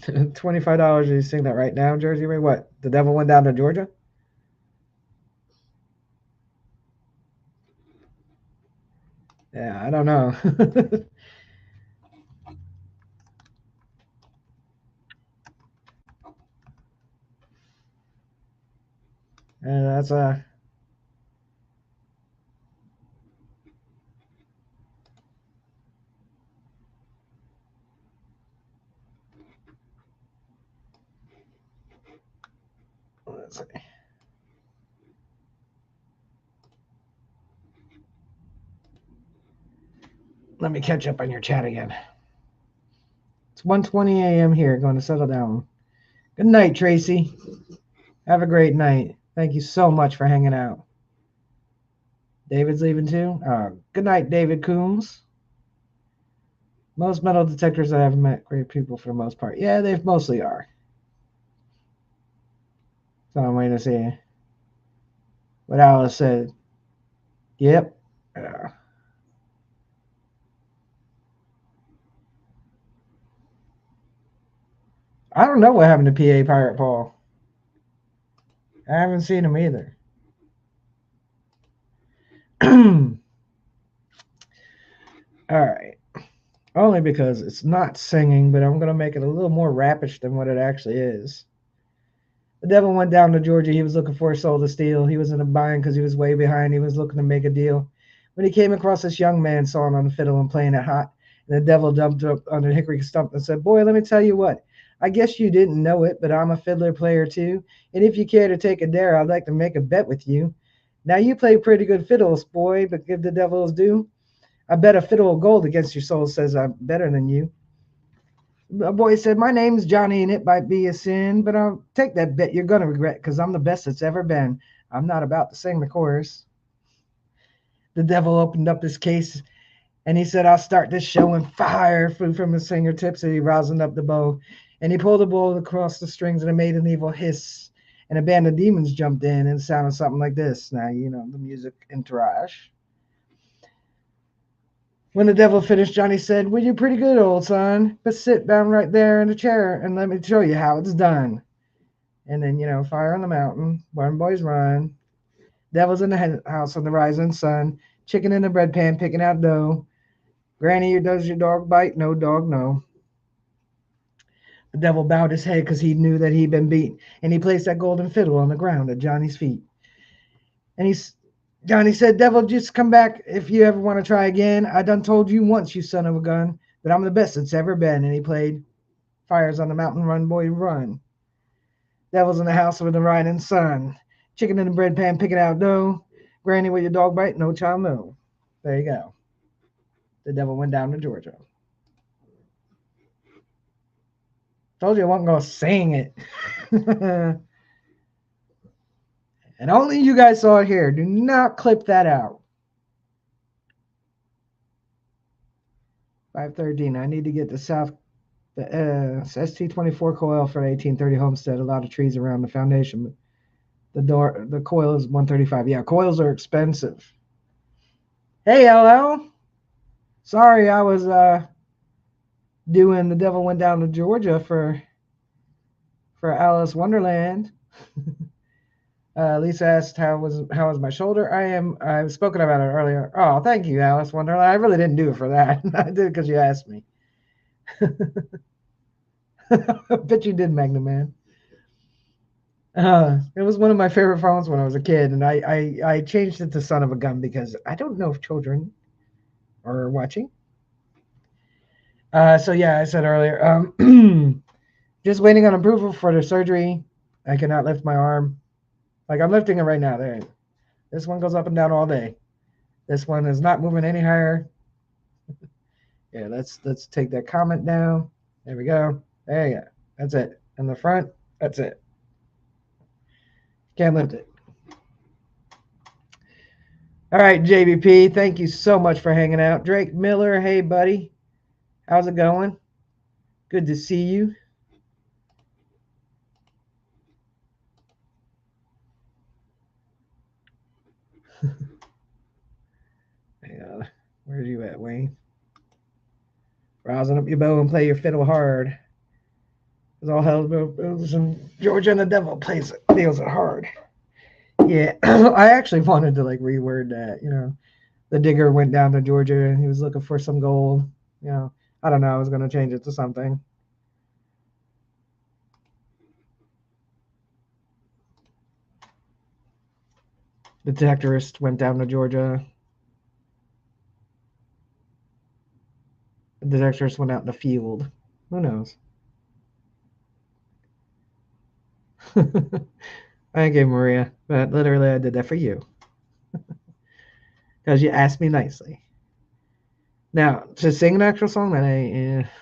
$25. You sing that right now, Jersey Ray? What? The Devil Went Down to Georgia? Yeah, I don't know. And that's a. Let's see. Let me catch up on your chat again. It's 1:20 a.m. here. Going to settle down. Good night, Tracy. Have a great night. Thank you so much for hanging out. David's leaving too. Good night, David Coombs. Most metal detectors I have met great people for the most part. Yeah, they mostly are. So I'm waiting to see what Alice said. Yep. I don't know what happened to PA Pirate Paul. I haven't seen him either. All right. Only because it's not singing, but I'm going to make it a little more rapish than what it actually is. The devil went down to Georgia. He was looking for a soul to steal. He was in a bind because he was way behind. He was looking to make a deal. When he came across this young man sawing on the fiddle and playing it hot, and the devil jumped up on the hickory stump and said, "Boy, let me tell you what. I guess you didn't know it, but I'm a fiddler player too. And if you care to take a dare, I'd like to make a bet with you. Now you play pretty good fiddles, boy, but give the devil his due. I bet a fiddle of gold against your soul says I'm better than you." The boy said, "My name's Johnny, and it might be a sin, but I'll take that bet you're going to regret because I'm the best that's ever been. I'm not about to sing the chorus." The devil opened up his case, and he said, "I'll start this show," and fire flew from his fingertips, and he rosined up the bow. And he pulled the bow across the strings, and it made an evil hiss. And a band of demons jumped in, and it sounded something like this. Now, you know, the music entourage. When the devil finished, Johnny said, "Well, you're pretty good, old son, but sit down right there in the chair and let me show you how it's done." And then, you know, fire on the mountain, run, boys, run. Devil's in the house on the rising sun, chicken in the bread pan, picking out dough. Granny, does your dog bite? No, dog, no. The devil bowed his head because he knew that he'd been beat, and he placed that golden fiddle on the ground at Johnny's feet. And Johnny said, "Devil, just come back if you ever want to try again. I done told you once, you son of a gun, that I'm the best that's ever been." And he played Fires on the Mountain, Run, Boy, Run. Devil's in the house with the riding sun. Chicken in the bread pan, picking out dough. Granny, will your dog bite? No, child, no. There you go. The devil went down to Georgia. Told you I wasn't going to sing it. And only you guys saw it here. Do not clip that out. 513. I need to get the ST24 coil for the 1830 Homestead. A lot of trees around the foundation, but the coil is 135. Yeah, coils are expensive. Hey, LL. Sorry, I was doing The Devil Went Down to Georgia for Alice Wonderland. Lisa asked how was my shoulder. I've spoken about it earlier. Oh, thank you, Alice Wonderland. I really didn't do it for that. I did it because you asked me. I bet you did, Magnum Man. It was one of my favorite phones when I was a kid, and I changed it to Son of a Gun because I don't know if children are watching. So yeah, I said earlier, just waiting on approval for the surgery. I cannot lift my arm. Like I'm lifting it right now. There. This one goes up and down all day. This one is not moving any higher. Yeah, let's take that comment down. There we go. There you go. That's it. In the front, that's it. Can't lift it. All right, JBP, thank you so much for hanging out. Drake Miller, hey, buddy. How's it going? Good to see you. Where's you at, Wayne? Rousing up your bow and play your fiddle hard. Because all hell goes in Georgia, and the devil deals it hard. Yeah, I actually wanted to like reword that, you know. The digger went down to Georgia and he was looking for some gold. You know, I don't know. I was going to change it to something. The detectorist went down to Georgia. The detectorist went out in the field. Who knows? Thank you, Maria. But literally, I did that for you. Because you asked me nicely. Now, to sing an actual song,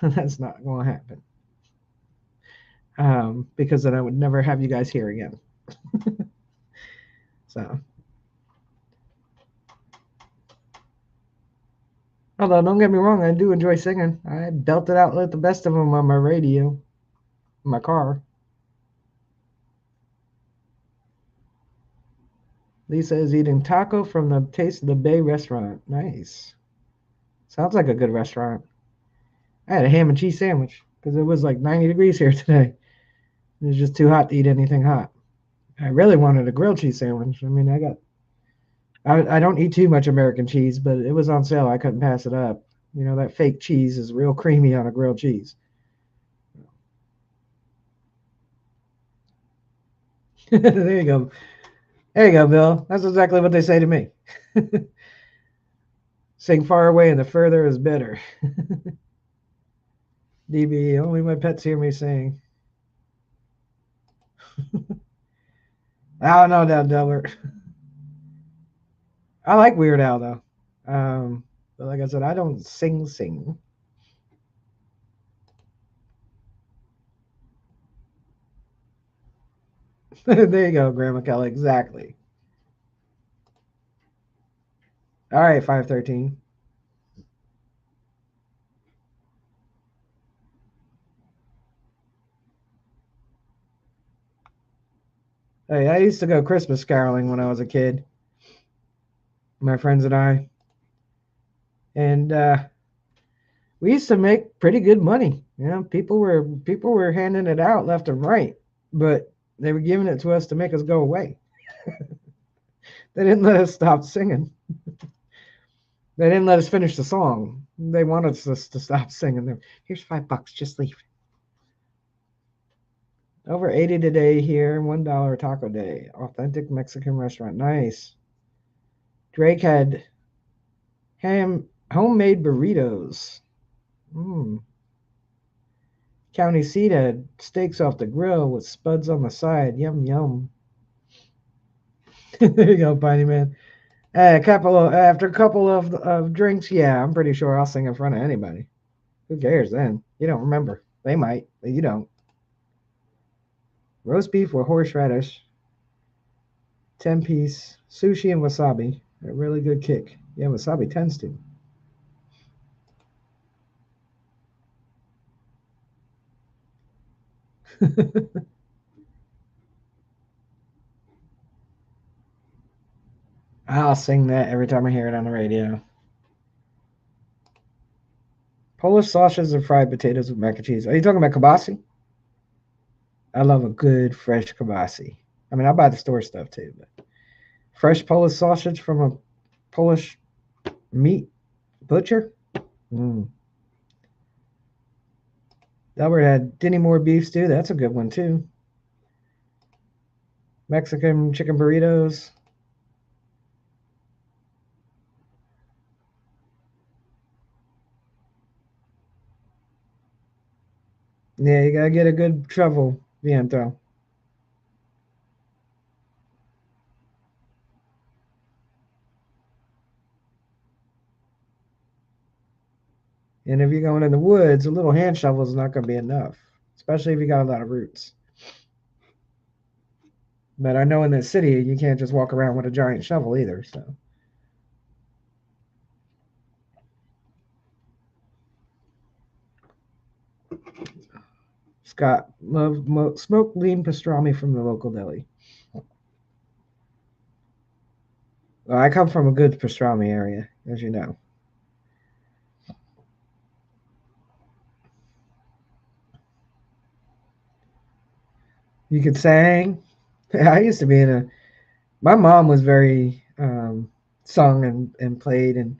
that's not going to happen. Because then I would never have you guys here again. So, although don't get me wrong, I do enjoy singing. I belted out like the best of them on my radio, in my car. Lisa is eating taco from the Taste of the Bay restaurant. Nice. Sounds like a good restaurant. I had a ham and cheese sandwich because it was like 90 degrees here today. It was just too hot to eat anything hot. I really wanted a grilled cheese sandwich. I mean, I don't eat too much American cheese, but it was on sale. I couldn't pass it up. You know, that fake cheese is real creamy on a grilled cheese. There you go. There you go, Bill. That's exactly what they say to me. Sing far away and the further is better. DB, only my pets hear me sing. Oh, no, Delbert. I like Weird Al, though. But like I said, I don't sing. There you go, Grandma Kelly. Exactly. All right, 513. Hey, I used to go Christmas caroling when I was a kid. My friends and I. And we used to make pretty good money. You know, people were handing it out left and right, but they were giving it to us to make us go away. They didn't let us stop singing. They didn't let us finish the song. They wanted us to stop singing. Here's $5. Just leave. Over 80 today here. $1 taco day. Authentic Mexican restaurant. Nice. Drake had homemade burritos. County seat had steaks off the grill with spuds on the side. Yum yum. There you go, Piney Man. After a couple of drinks, yeah, I'm pretty sure I'll sing in front of anybody. Who cares then? You don't remember. They might, but you don't. Roast beef with horseradish, 10-piece, sushi and wasabi. A really good kick. Yeah, wasabi tends to. I'll sing that every time I hear it on the radio. Polish sausages and fried potatoes with mac and cheese. Are you talking about kibasi? I love a good fresh kibasi. I mean, I buy the store stuff too, but fresh Polish sausage from a Polish meat butcher. Albert had Denny Moore beef stew. That's a good one too. Mexican chicken burritos. Yeah, you gotta get a good truffle viento. And if you're going in the woods, a little hand shovel is not going to be enough, especially if you got a lot of roots. But I know in the city, you can't just walk around with a giant shovel either. So, Scott, smoked lean pastrami from the local deli. Well, I come from a good pastrami area, as you know. You could sing. I used to be in a. My mom was very sung and played. And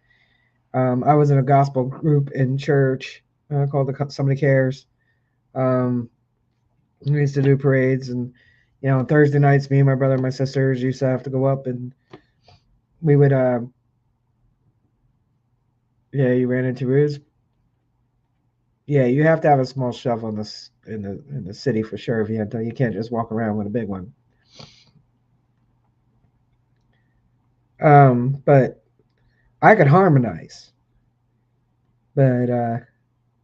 I was in a gospel group in church called Somebody Cares. We used to do parades, and Thursday nights, me and my brother and my sisters used to have to go up, and we would. Yeah, you ran into Ruse. Yeah, you have to have a small shovel in the city for sure. If you can't just walk around with a big one. But I could harmonize, but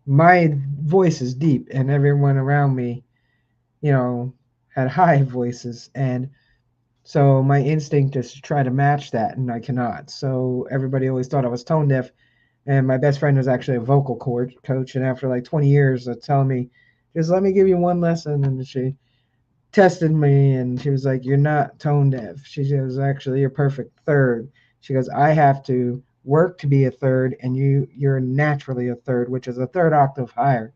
my voice is deep, and everyone around me, had high voices, and so my instinct is to try to match that, and I cannot. So everybody always thought I was tone deaf, and my best friend was actually a vocal coach, and after like 20 years of telling me, just let me give you one lesson, and she tested me, and she was like, "You're not tone deaf." She goes, "Actually, you're perfect third." She goes, "I have to work to be a third, and you're naturally a third, which is a third octave higher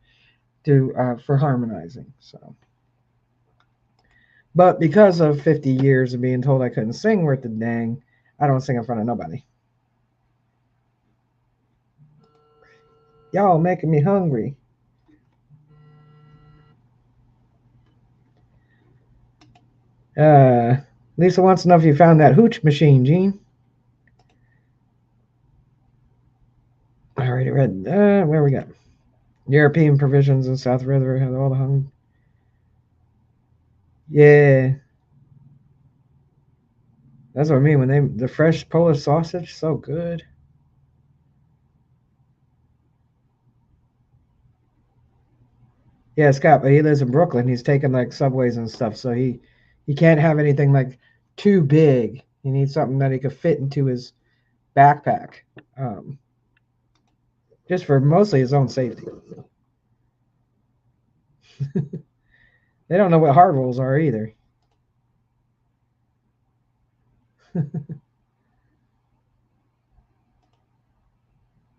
to for harmonizing." So, but because of 50 years of being told I couldn't sing worth a dang, I don't sing in front of nobody. Y'all making me hungry. Lisa wants to know if you found that hooch machine, Gene. I already read. Where we got? European provisions in South River have all the hung. Yeah, that's what I mean. When the fresh Polish sausage, so good. Yeah, Scott, but he lives in Brooklyn. He's taking like subways and stuff, so he can't have anything like too big. He needs something that he could fit into his backpack, um, just for mostly his own safety. They don't know what hard rolls are either.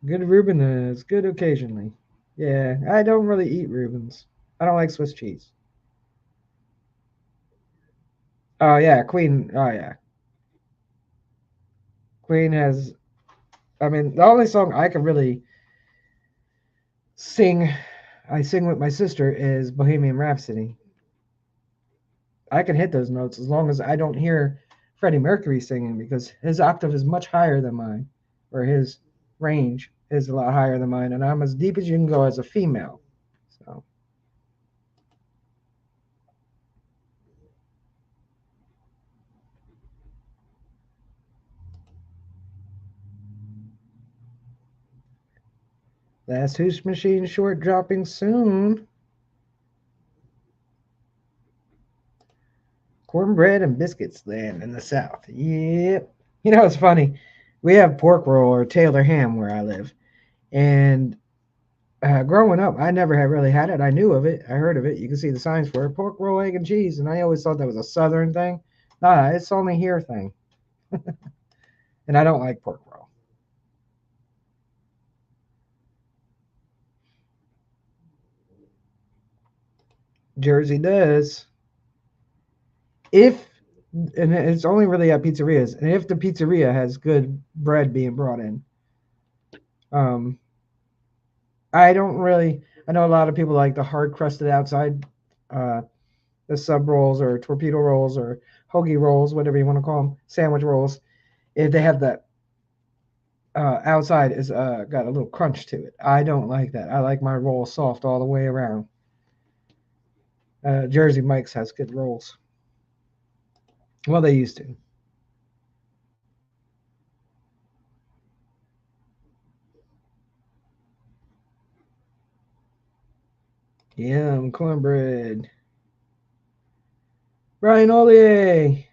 Good Reuben is good occasionally. Yeah, I don't really eat Reubens. I don't like Swiss cheese. Oh yeah, Queen. Oh yeah, Queen has. I mean, the only song I can really sing, I sing with my sister, is Bohemian Rhapsody. I can hit those notes as long as I don't hear Freddie Mercury singing because his octave is much higher than mine, or his range is a lot higher than mine, and I'm as deep as you can go as a female. So last Hoosh Machine short dropping soon. Cornbread and biscuits land in the South. Yep. It's funny. We have pork roll or Taylor ham where I live, and growing up, I never had really had it. I knew of it. I heard of it. You can see the signs for it. Pork roll, egg, and cheese. And I always thought that was a Southern thing. Nah, it's only here thing. And I don't like pork roll. Jersey does. If, and it's only really at pizzerias, and if the pizzeria has good bread being brought in. Um, I don't really, I know a lot of people like the hard crusted outside, uh, the sub rolls or torpedo rolls or hoagie rolls, whatever you want to call them, sandwich rolls. If they have that outside is got a little crunch to it. I don't like that. I like my roll soft all the way around. Jersey Mike's has good rolls. Well, they used to. Yum, cornbread. Brian Ollier,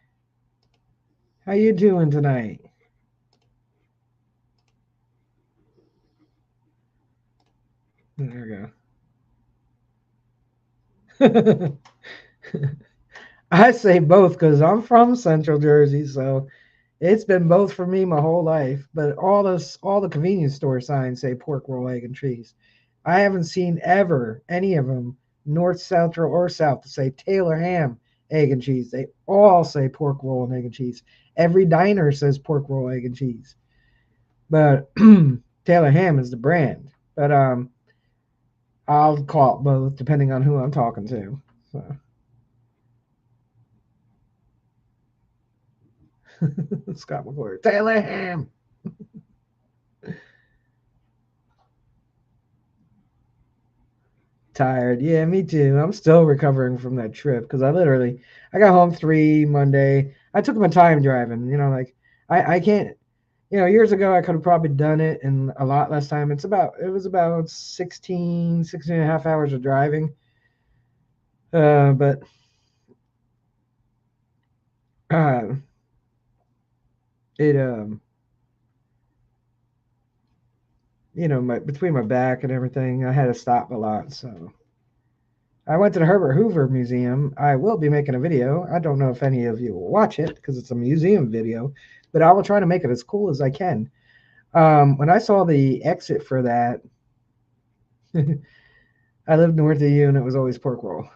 how you doing tonight? There we go. I say both because I'm from Central Jersey, so it's been both for me my whole life. But all the convenience store signs say pork roll, egg, and cheese. I haven't seen ever any of them north, central, or south to say Taylor ham egg and cheese. They all say pork roll and egg and cheese. Every diner says pork roll, egg and cheese. But Taylor Ham is the brand. But I'll call it both depending on who I'm talking to. So. Scott McClure. Taylor Ham. Tired. Yeah, me too. I'm still recovering from that trip because I got home 3 Monday. I took my time driving. Like I can't. Years ago I could have probably done it in a lot less time. It was about 16 and a half hours of driving. But uh, it between my back and everything, I had to stop a lot. So I went to the Herbert Hoover Museum. I will be making a video. I don't know if any of you will watch it because it's a museum video, but I will try to make it as cool as I can. When I saw the exit for that, I lived north of you and it was always pork roll.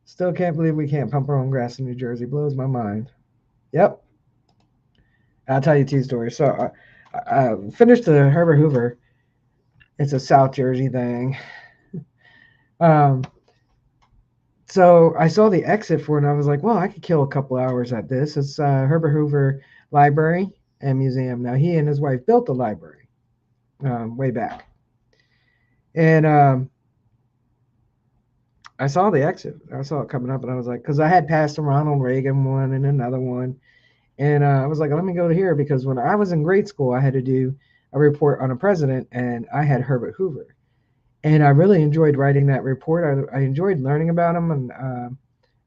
Still can't believe we can't pump our own grass in New Jersey. Blows my mind. Yep. I'll tell you two stories. So I finished the Herbert Hoover. It's a South Jersey thing. So I saw the exit for it and I was like, well, I could kill a couple hours at this. It's Herbert Hoover Library and Museum. Now, he and his wife built the library way back. And I saw the exit. I saw it coming up and I was like, because I had passed a Ronald Reagan one and another one. And I was like, let me go to here because when I was in grade school, I had to do a report on a president and I had Herbert Hoover. And I really enjoyed writing that report. I enjoyed learning about him, and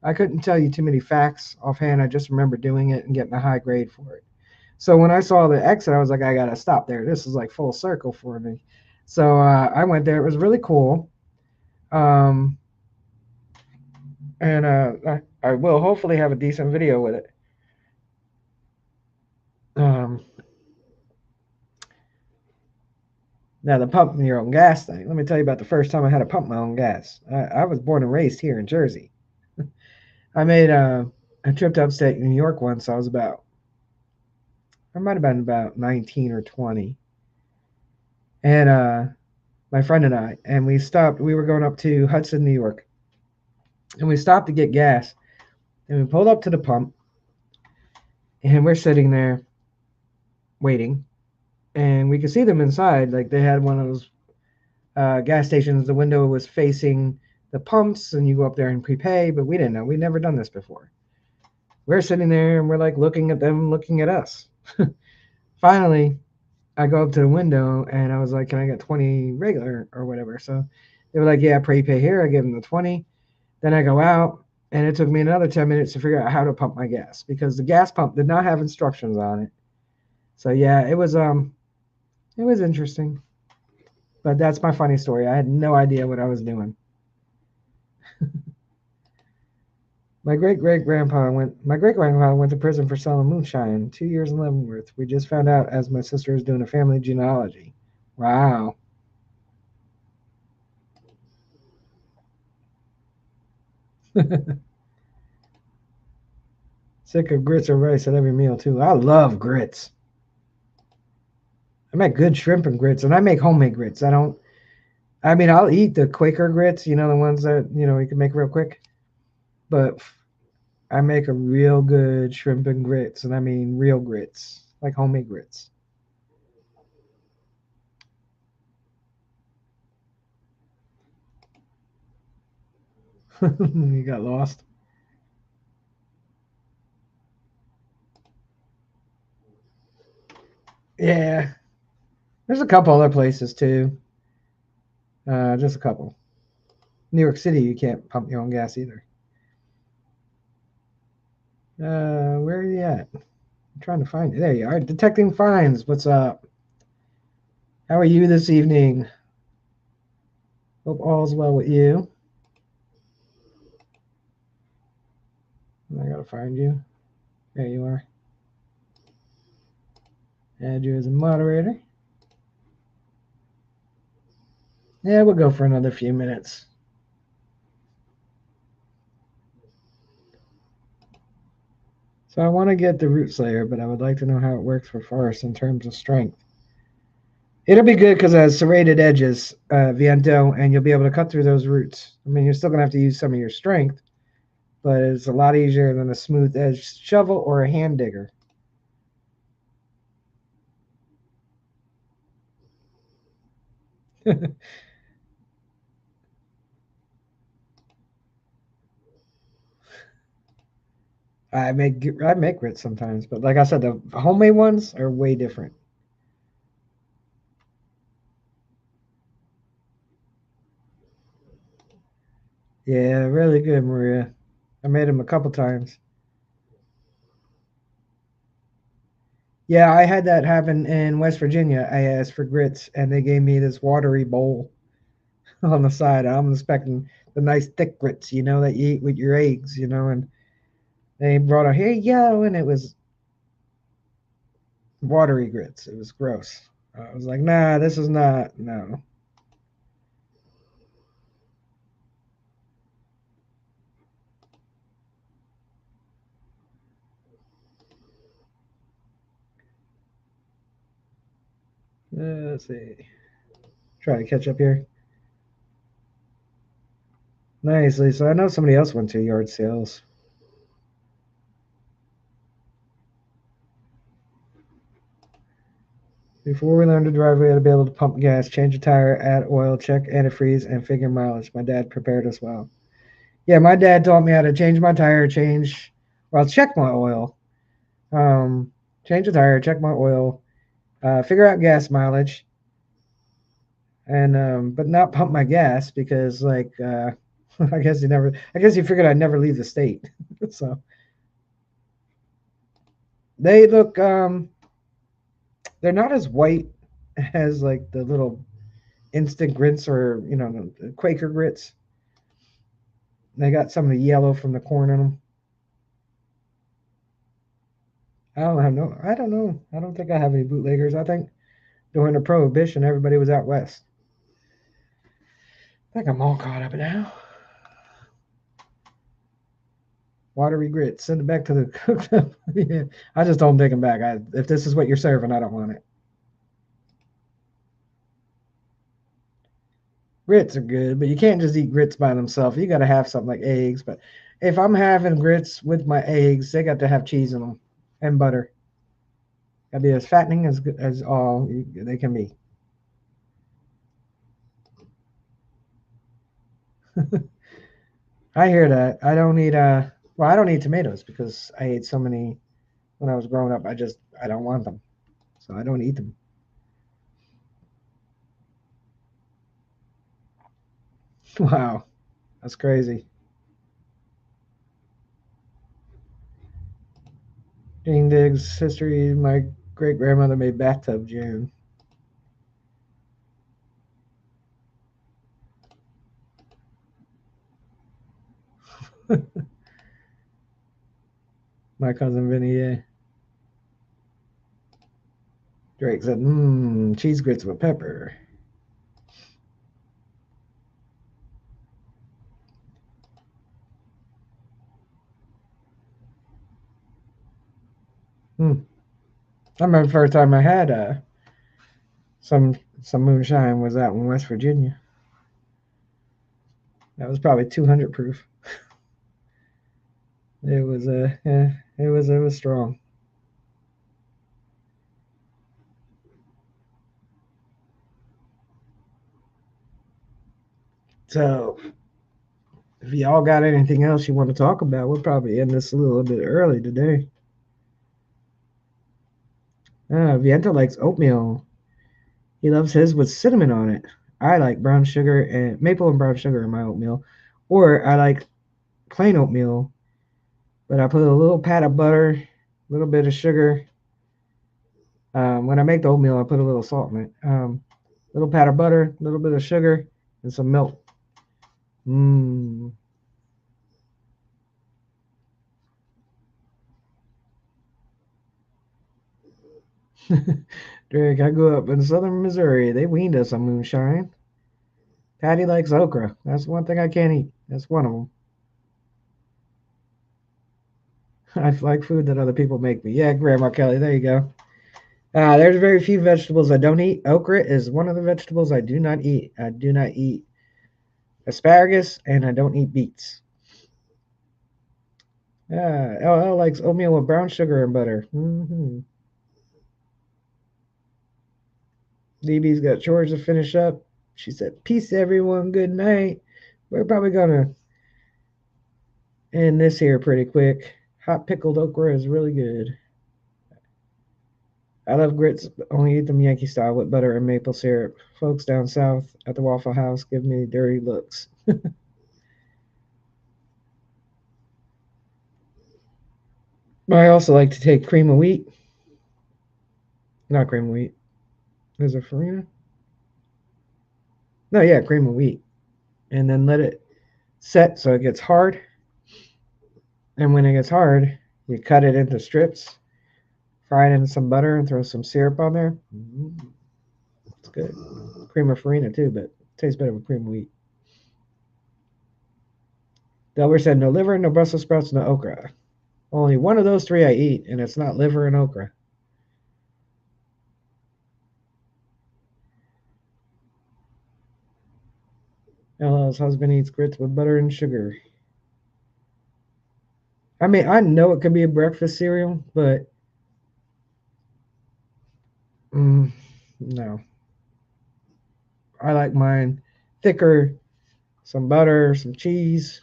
I couldn't tell you too many facts offhand. I just remember doing it and getting a high grade for it. So when I saw the exit, I was like, I got to stop there. This is like full circle for me. So I went there. It was really cool. And I will hopefully have a decent video with it. Now, the pumping your own gas thing. Let me tell you about the first time I had to pump my own gas. I was born and raised here in Jersey. I made a trip to upstate New York once. I might have been about 19 or 20. And my friend and we stopped. We were going up to Hudson, New York. And we stopped to get gas. And we pulled up to the pump. And we're sitting there waiting. And we could see them inside. Like they had one of those gas stations. The window was facing the pumps. And you go up there and prepay. But we didn't know. We'd never done this before. We're sitting there and we're like looking at them, looking at us. Finally, I go up to the window and I was like, can I get 20 regular or whatever? So they were like, yeah, prepay here. I give them the 20. Then I go out and it took me another 10 minutes to figure out how to pump my gas because the gas pump did not have instructions on it. So yeah, it was interesting. But that's my funny story. I had no idea what I was doing. My great grandpa went to prison for selling moonshine, 2 years in Leavenworth. We just found out as my sister is doing a family genealogy. Wow. Sick of grits or rice at every meal too. I love grits. I make good shrimp and grits, and I make homemade grits. I'll eat the Quaker grits, the ones that, you can make real quick. But I make a real good shrimp and grits, and I mean real grits, like homemade grits. You got lost. Yeah. There's a couple other places too. Just a couple. New York City, you can't pump your own gas either. Where are you at? I'm trying to find it. There you are. Detecting Finds. What's up? How are you this evening? Hope all's well with you. I gotta find you. There you are. Add you as a moderator. Yeah, we'll go for another few minutes. So I want to get the root slayer, but I would like to know how it works for forest in terms of strength. It'll be good because it has serrated edges, Viento, and you'll be able to cut through those roots. I mean, you're still going to have to use some of your strength, but it's a lot easier than a smooth edged shovel or a hand digger. I make grits sometimes, but like I said, the homemade ones are way different. Yeah, really good, Maria. I made them a couple times. Yeah, I had that happen in West Virginia. I asked for grits, and they gave me this watery bowl on the side. I'm expecting the nice thick grits, that you eat with your eggs, and they brought a here you go, and it was watery grits. It was gross. I was like, nah, this is not no. Let's see. Try to catch up here. Nicely. So I know somebody else went to yard sales. Before we learned to drive, we had to be able to pump gas, change a tire, add oil, check antifreeze, and figure mileage. My dad prepared us well. Yeah, my dad taught me how to change my tire, check my oil, um, change the tire, check my oil, figure out gas mileage, and but not pump my gas because I guess he figured I'd never leave the state. So they look they're not as white as like the little instant grits or the Quaker grits. They got some of the yellow from the corn in them. I don't know. I don't think I have any bootleggers. I think during the Prohibition, everybody was out west. I think I'm all caught up now. Watery grits. Send it back to the cooked up. Yeah, I just don't take them back. If this is what you're serving, I don't want it. Grits are good, but you can't just eat grits by themselves. You got to have something like eggs. But if I'm having grits with my eggs, they got to have cheese in them and butter. Got to be as fattening as good as all they can be. I hear that. I don't eat tomatoes because I ate so many when I was growing up. I don't want them, so I don't eat them. Wow, that's crazy. Jane Diggs history. My great grandmother made bathtub jam. My cousin Vinny. Yeah. Drake said, cheese grits with pepper. Hmm. I remember the first time I had some moonshine was out in West Virginia. That was probably 200 proof. It was yeah, it was strong. So if y'all got anything else you want to talk about, we'll probably end this a little bit early today. Viento likes oatmeal. He loves his with cinnamon on it. I like brown sugar and maple and brown sugar in my oatmeal, or I like plain oatmeal, but I put a little pat of butter, a little bit of sugar. When I make the oatmeal, I put a little salt in it. Little pat of butter, a little bit of sugar, and some milk. Mmm. Drake, I grew up in southern Missouri. They weaned us on moonshine. Patty likes okra. That's one thing I can't eat. That's one of them. I like food that other people make me. Yeah, Grandma Kelly, there you go. There's very few vegetables I don't eat. Okra is one of the vegetables I do not eat. I do not eat asparagus, and I don't eat beets. LL likes oatmeal with brown sugar and butter. DB's got chores to finish up. She said, "Peace, everyone. Good night." We're probably gonna end this here pretty quick. Hot pickled okra is really good. I love grits, only eat them Yankee style with butter and maple syrup. Folks down south at the Waffle House give me dirty looks. I also like to take cream of wheat. Not cream of wheat. Is it farina? No, yeah, cream of wheat. And then let it set so it gets hard. And when it gets hard, you cut it into strips, fry it in some butter, and throw some syrup on there. It's good. Cream of farina too, but it tastes better with cream of wheat. Delbert said no liver, no Brussels sprouts, no okra. Only one of those three I eat, and it's not liver and okra. LL's husband eats grits with butter and sugar. I mean, I know it could be a breakfast cereal, but no. I like mine thicker, some butter, some cheese.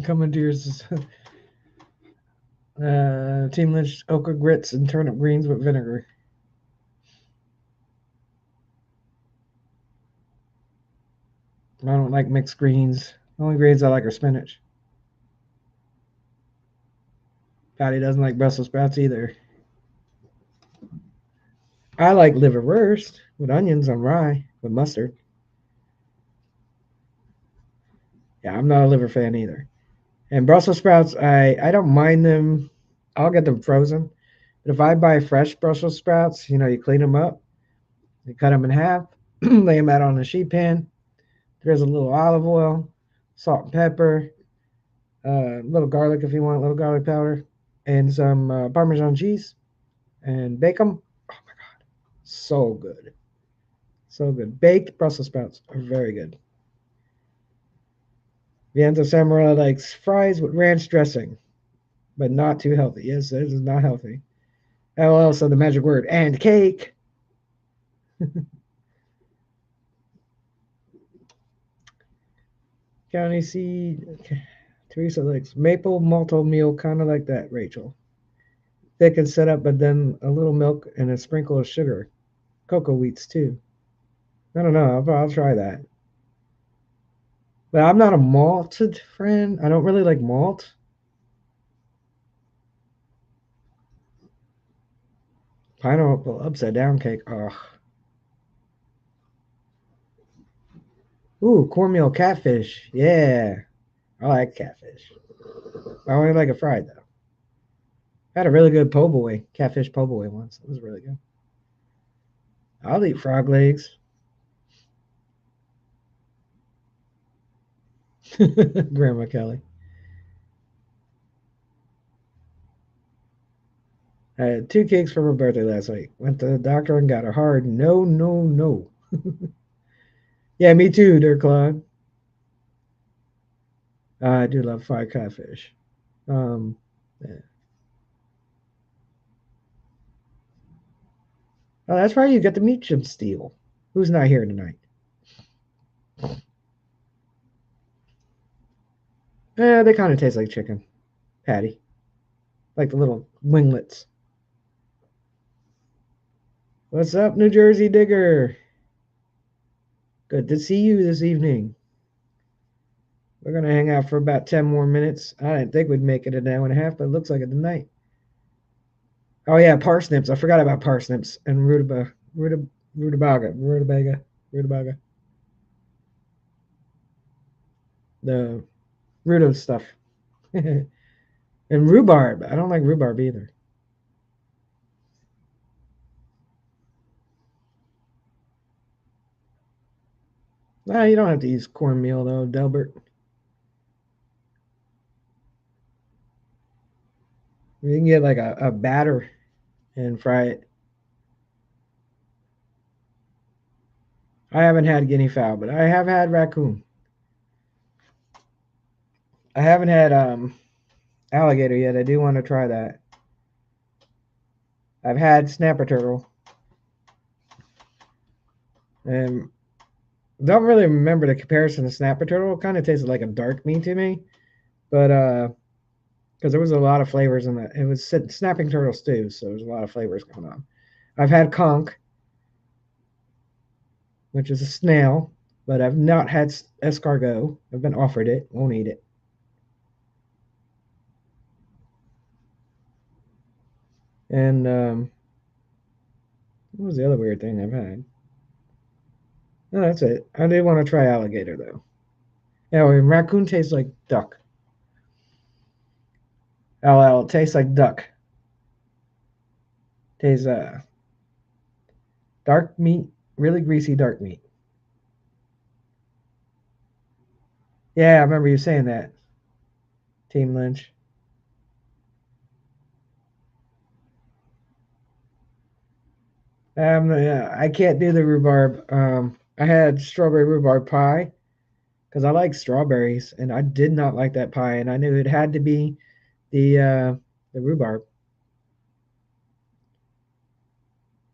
Coming to yours, Team Lynch okra grits and turnip greens with vinegar. I don't like mixed greens. The only greens I like are spinach. Patty doesn't like Brussels sprouts either. I like liverwurst with onions and rye with mustard. Yeah, I'm not a liver fan either. And Brussels sprouts, I don't mind them. I'll get them frozen. But if I buy fresh Brussels sprouts, you clean them up, you cut them in half, lay them out on a sheet pan. There's a little olive oil, salt and pepper, a little garlic if you want, a little garlic powder, and some Parmesan cheese, and bake them. Oh my God, so good. So good. Baked Brussels sprouts are very good. Viento Samurai likes fries with ranch dressing, but not too healthy. Yes, this is not healthy. LL said the magic word, and cake. County seed. Okay. Teresa likes maple malto meal, kind of like that, Rachel. Thick and set up, but then a little milk and a sprinkle of sugar. Cocoa wheats, too. I don't know. I'll try that. But I'm not a malted friend. I don't really like malt. Pineapple upside down cake. Ugh. Ooh, cornmeal catfish. Yeah. I like catfish. I only like it fried, though. I had a really good po' boy, catfish po' boy once. It was really good. I'll eat frog legs. Grandma Kelly. I had 2 cakes for my birthday last week. Went to the doctor and got a hard no, no, no. Yeah, me too, dear Claude. I do love fried catfish. Yeah. Oh, that's right. You got the meat chip steal. Who's not here tonight? They kind of taste like chicken patty, like the little winglets. What's up, New Jersey Digger? Good to see you this evening. We're gonna hang out for about 10 more minutes. I didn't think we'd make it an hour and a half, but it looks like it tonight. Oh yeah, parsnips. I forgot about parsnips and rutabaga. The ruta stuff. And rhubarb. I don't like rhubarb either. Nah, you don't have to use cornmeal though, Delbert. You can get like a batter and fry it. I haven't had guinea fowl, but I have had raccoon. I haven't had alligator yet. I do want to try that. I've had snapper turtle, and don't really remember the comparison to snapper turtle. It kind of tasted like a dark meat to me, but because there was a lot of flavors in that. It was snapping turtle stew, so there's a lot of flavors going on. I've had conch, which is a snail, but I've not had escargot. I've been offered it, won't eat it. And what was the other weird thing I've had? No, that's it. I did want to try alligator though. Yeah, and raccoon tastes like duck. LL, it tastes like duck. Tastes dark meat, really greasy dark meat. Yeah, I remember you saying that, Team Lynch. Yeah, I can't do the rhubarb. I had strawberry rhubarb pie because I like strawberries, and I did not like that pie, and I knew it had to be the rhubarb.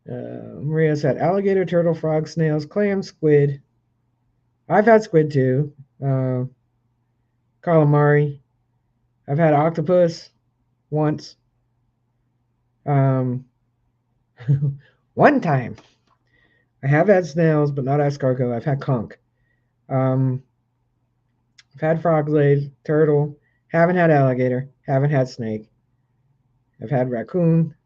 Maria said alligator, turtle, frog, snails, clams, squid. I've had squid too. Uh, calamari. I've had octopus once. Um, one time. I have had snails, but not escargot. I've had conch. Um, I've had frog legs, turtle. Haven't had alligator. Haven't had snake. I've had raccoon.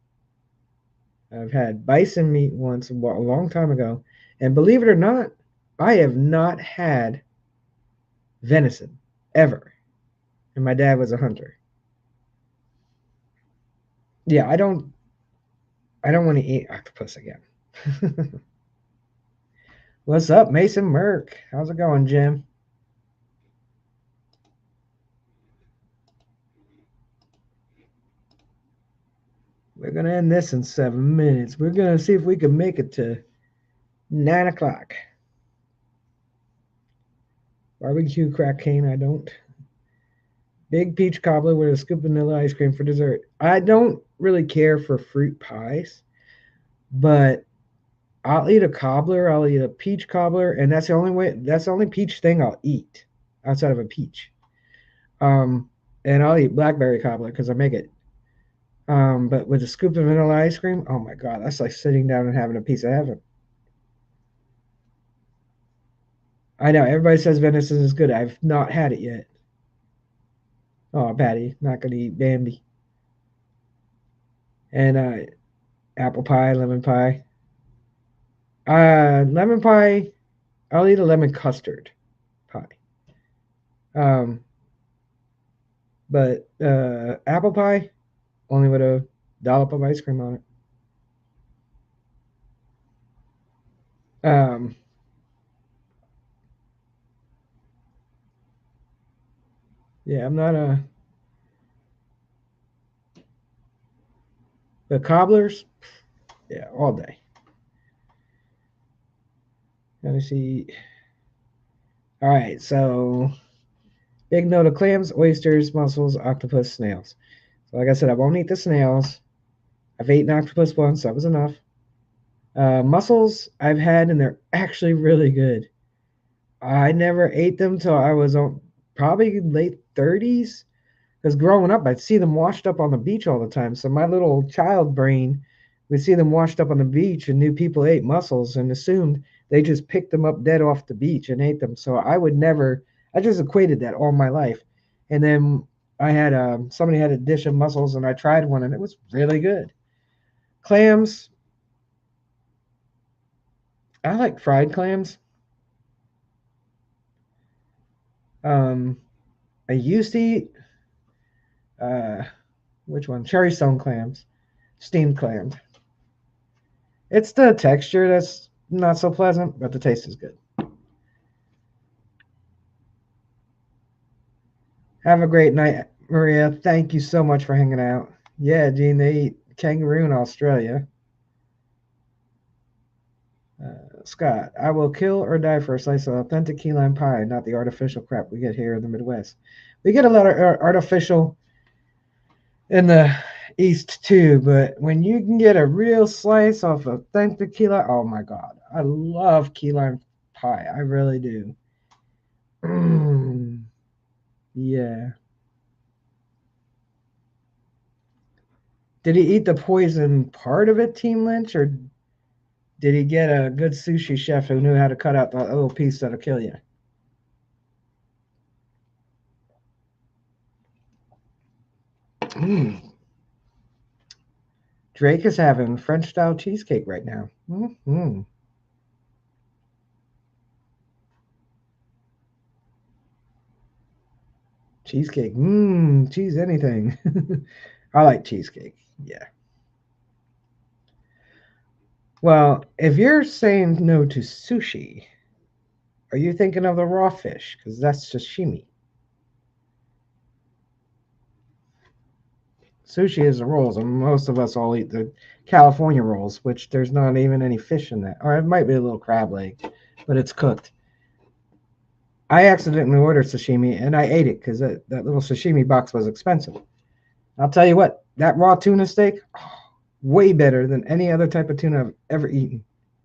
I've had bison meat once a long time ago. And believe it or not, I have not had venison ever. And my dad was a hunter. Yeah, I don't want to eat octopus again. What's up, Mason Merck? How's it going, Jim? We're gonna end this in 7 minutes. We're gonna see if we can make it to 9 o'clock. Barbecue crack cane, I don't. Big peach cobbler with a scoop of vanilla ice cream for dessert. I don't really care for fruit pies, but I'll eat a cobbler, I'll eat a peach cobbler, and that's the only peach thing I'll eat outside of a peach. And I'll eat blackberry cobbler because I make it. But with a scoop of vanilla ice cream, oh my god, that's like sitting down and having a piece of heaven. I know everybody says venison is good. I've not had it yet. Oh, Patty, not gonna eat Bambi. And apple pie, lemon pie. Lemon pie. I'll eat a lemon custard pie. Um, but apple pie only with a dollop of ice cream on it. Yeah, I'm not a the cobblers. Yeah, all day. Let me see. All right, so big note of clams, oysters, mussels, octopus, snails. So like I said, I won't eat the snails. I've eaten octopus once. That was enough. Mussels I've had, and they're actually really good. I never ate them till I was on probably late 30s. Because growing up, I'd see them washed up on the beach all the time. So my little child brain would see them washed up on the beach and knew people ate mussels and assumed they just picked them up dead off the beach and ate them. So I would never, I just equated that all my life. And then I had somebody had a dish of mussels and I tried one and it was really good. Clams, I like fried clams. Um, I used to eat uh, which one? Cherry stone clams, steamed clams. It's the texture that's not so pleasant, but the taste is good. Have a great night, Maria. Thank you so much for hanging out. Yeah, Gene, they eat kangaroo in Australia. Scott, I will kill or die for a slice of authentic key lime pie, not the artificial crap we get here in the Midwest. We get a lot of artificial in the East too, but when you can get a real slice of authentic key lime, oh my God, I love key lime pie. I really do. Yeah. Did he eat the poison part of it, Team Lynch, or did he get a good sushi chef who knew how to cut out the little piece that'll kill you? Mm. Drake is having French style cheesecake right now. Mm-hmm. Cheesecake. Cheese anything. I like cheesecake. Yeah. Well, if you're saying no to sushi, are you thinking of the raw fish? Because that's sashimi. Sushi is the rolls, and most of us all eat the California rolls, which there's not even any fish in that. Or it might be a little crab leg, but it's cooked. I accidentally ordered sashimi and I ate it because that little sashimi box was expensive. I'll tell you what, that raw tuna steak, oh, way better than any other type of tuna I've ever eaten.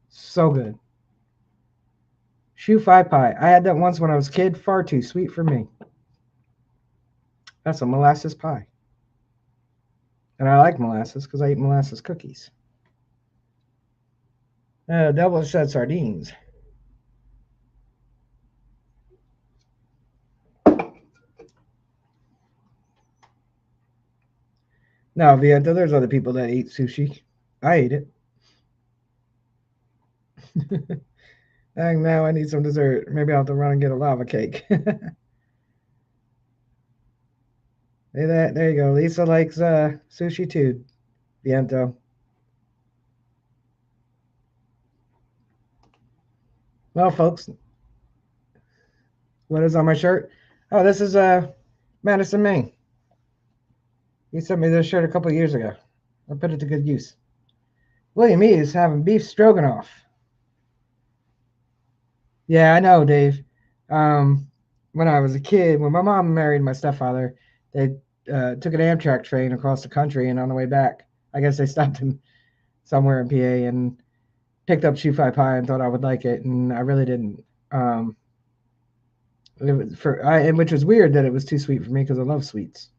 So good. Shoe fi pie. I had that once when I was a kid. Far too sweet for me. That's a molasses pie. And I like molasses because I eat molasses cookies. Double shot sardines. No, there's other people that eat sushi. I eat it. And now I need some dessert. Maybe I'll have to run and get a lava cake. There you go. Lisa likes sushi too. Viento. Well, folks, what is on my shirt? Oh, this is Madison, Maine. He sent me this shirt a couple of years ago. I put it to good use. William E. is having beef stroganoff. Yeah, I know, Dave. When I was a kid, when my mom married my stepfather, they took an Amtrak train across the country, and on the way back, I guess they stopped in somewhere in PA and picked up shoe fi pie and thought I would like it, and I really didn't. It was which was weird that it was too sweet for me because I love sweets,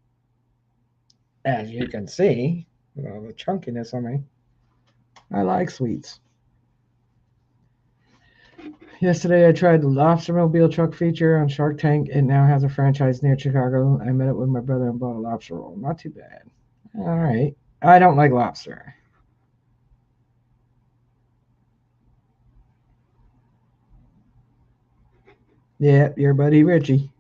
as you can see. With all the chunkiness on me, I like sweets. Yesterday, I tried the Lobster Mobile truck feature on Shark Tank. It now has a franchise near Chicago. I met up with my brother and bought a lobster roll. Not too bad. All right. I don't like lobster. Yeah, your buddy Richie.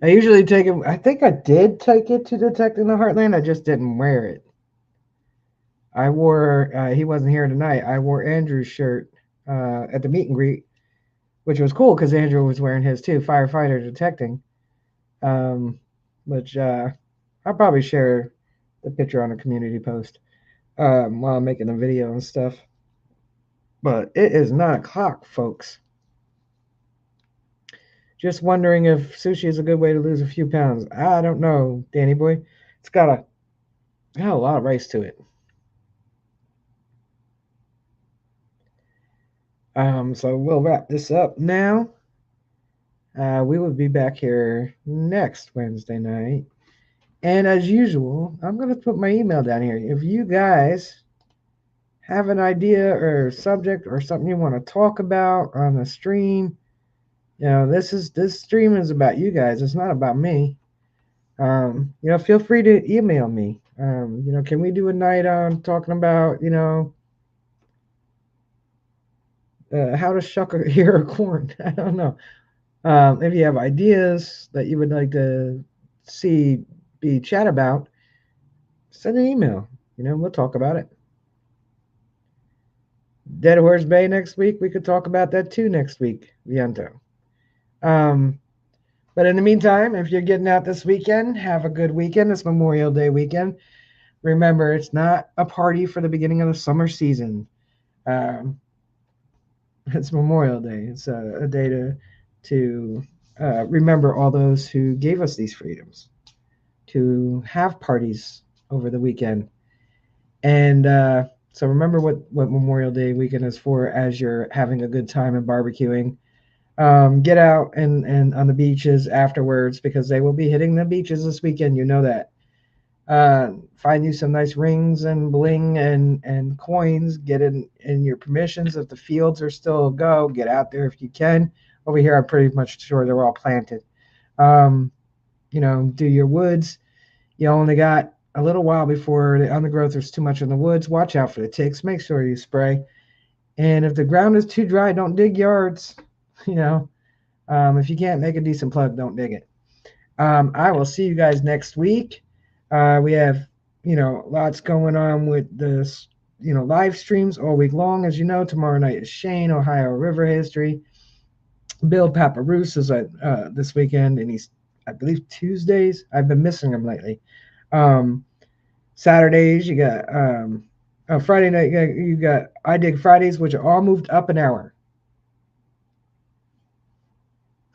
I usually take it. I think I did take it to Detecting the Heartland. I just didn't wear it. I wore. He wasn't here tonight. I wore Andrew's shirt at the meet and greet, which was cool because Andrew was wearing his too. Firefighter detecting. Which I'll probably share the picture on a community post while I'm making the video and stuff. But it is 9 o'clock, folks. Just wondering if sushi is a good way to lose a few pounds. I don't know, Danny boy. It's got a lot of rice to it. So we'll wrap this up now. We will be back here next Wednesday night. And as usual, I'm going to put my email down here. If you guys have an idea or subject or something you want to talk about on the stream, this stream is about you guys. It's not about me. Feel free to email me. Can we do a night on talking about, how to shuck a ear of corn? I don't know. If you have ideas that you would like to see be chat about, send an email. We'll talk about it. Dead Horse Bay next week. We could talk about that too next week, Viento. But in the meantime, if you're getting out this weekend, have a good weekend. It's Memorial Day weekend. Remember, it's not a party for the beginning of the summer season. Um, it's Memorial Day. It's a day to remember all those who gave us these freedoms, to have parties over the weekend. And so remember what Memorial Day weekend is for as you're having a good time and barbecuing. Get out and on the beaches afterwards because they will be hitting the beaches this weekend. You know that. Find you some nice rings and bling and coins. Get in your permissions. If the fields are still a go, get out there if you can. Over here, I'm pretty much sure they're all planted. Um, do your woods. You only got a little while before the undergrowth is too much in the woods. Watch out for the ticks. Make sure you spray. And if the ground is too dry, don't dig yards. If you can't make a decent plug, don't dig it. I will see you guys next week. We have, lots going on with this, live streams all week long. As you know, tomorrow night is Shane, Ohio River History. Bill Paparoos is this weekend, and he's, I believe, Tuesdays. I've been missing him lately. Saturdays, you got Friday night, you got I Dig Fridays, which are all moved up an hour.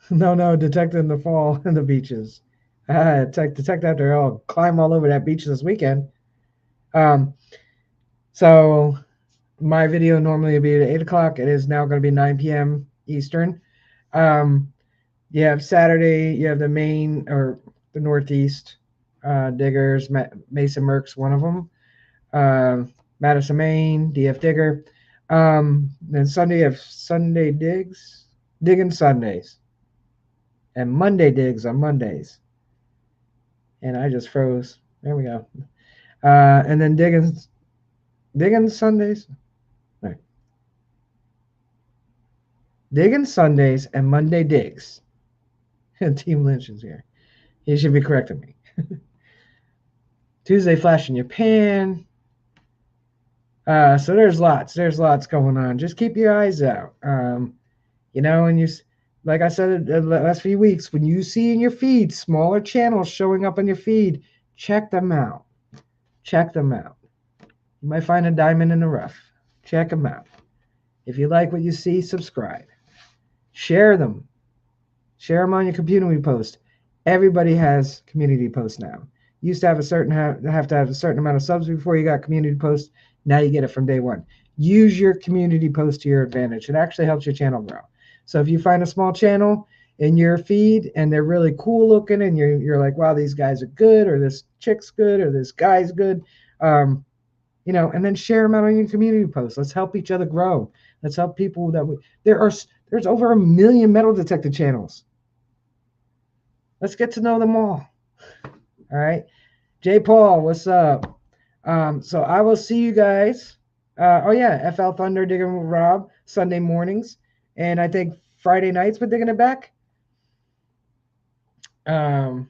No, detecting the fall in the beaches. Detect after I'll climb all over that beach this weekend. So my video normally would be at 8 o'clock. It is now going to be 9 p.m. Eastern. You have Saturday, you have the Maine or the Northeast diggers, Mason Merck's one of them. Madison, Maine, DF Digger. Then Sunday, you have Sunday digs, digging Sundays. And Monday digs on Mondays. And I just froze. There we go. And then digging Sundays. Right. Digging Sundays and Monday digs. And Team Lynch is here. He should be correcting me. Tuesday flash in your pan. So there's lots going on. Just keep your eyes out. And you, like I said the last few weeks, when you see in your feed smaller channels showing up on your feed, check them out. Check them out. You might find a diamond in the rough. Check them out. If you like what you see, subscribe. Share them. Share them on your community post. Everybody has community posts now. You used to have have to have a certain amount of subs before you got community posts. Now you get it from day one. Use your community post to your advantage. It actually helps your channel grow. So if you find a small channel in your feed and they're really cool looking and you're like, wow, these guys are good, or this chick's good, or this guy's good, and then share them out on your community posts. Let's help each other grow. Let's help people there's over 1 million metal detector channels. Let's get to know them all. All right. J. Paul, what's up? So I will see you guys. FL Thunder digging with Rob Sunday mornings. And I think Friday nights we're digging it back. Is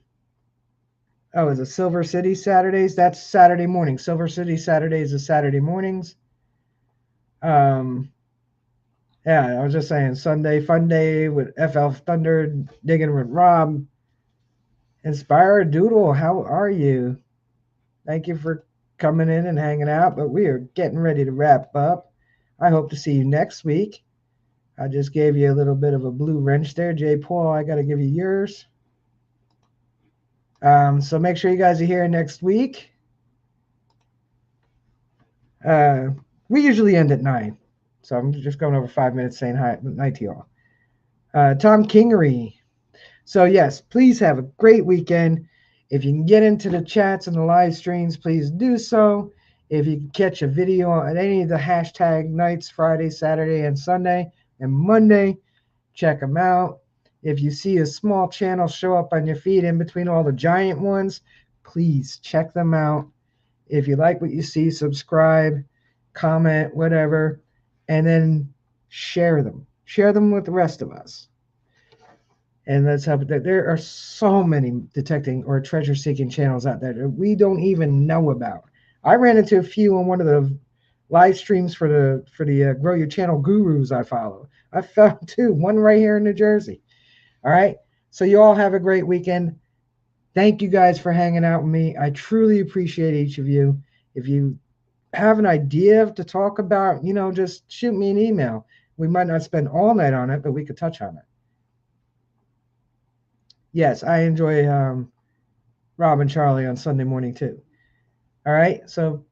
it Silver City Saturdays? That's Saturday morning. Silver City Saturdays is Saturday mornings. I was just saying Sunday Fun Day with FL Thunder digging with Rob. Inspire Doodle, how are you? Thank you for coming in and hanging out, but we are getting ready to wrap up. I hope to see you next week. I just gave you a little bit of a blue wrench there. J. Paul, I got to give you yours. So make sure you guys are here next week. We usually end at 9. So I'm just going over 5 minutes saying hi, night to y'all. Tom Kingery. So yes, please have a great weekend. If you can get into the chats and the live streams, please do so. If you can catch a video on any of the hashtag nights, Friday, Saturday, and Sunday, and Monday, check them out. If you see a small channel show up on your feed in between all the giant ones, please check them out. If you like what you see, subscribe, comment, whatever, and then share them. Share them with the rest of us. And let's help it. There are so many detecting or treasure-seeking channels out there that we don't even know about. I ran into a few on one of the live streams for the Grow Your Channel gurus I follow. I found 2, one right here in New Jersey. All right. So you all have a great weekend. Thank you guys for hanging out with me. I truly appreciate each of you. If you have an idea to talk about, just shoot me an email. We might not spend all night on it, but we could touch on it. Yes, I enjoy Rob and Charlie on Sunday morning too. All right. So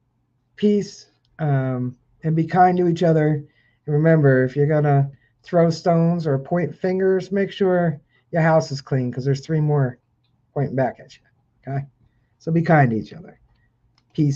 peace, and be kind to each other. And remember, if you're going to throw stones or point fingers, make sure your house is clean because there's 3 more pointing back at you. Okay? So be kind to each other. Peace.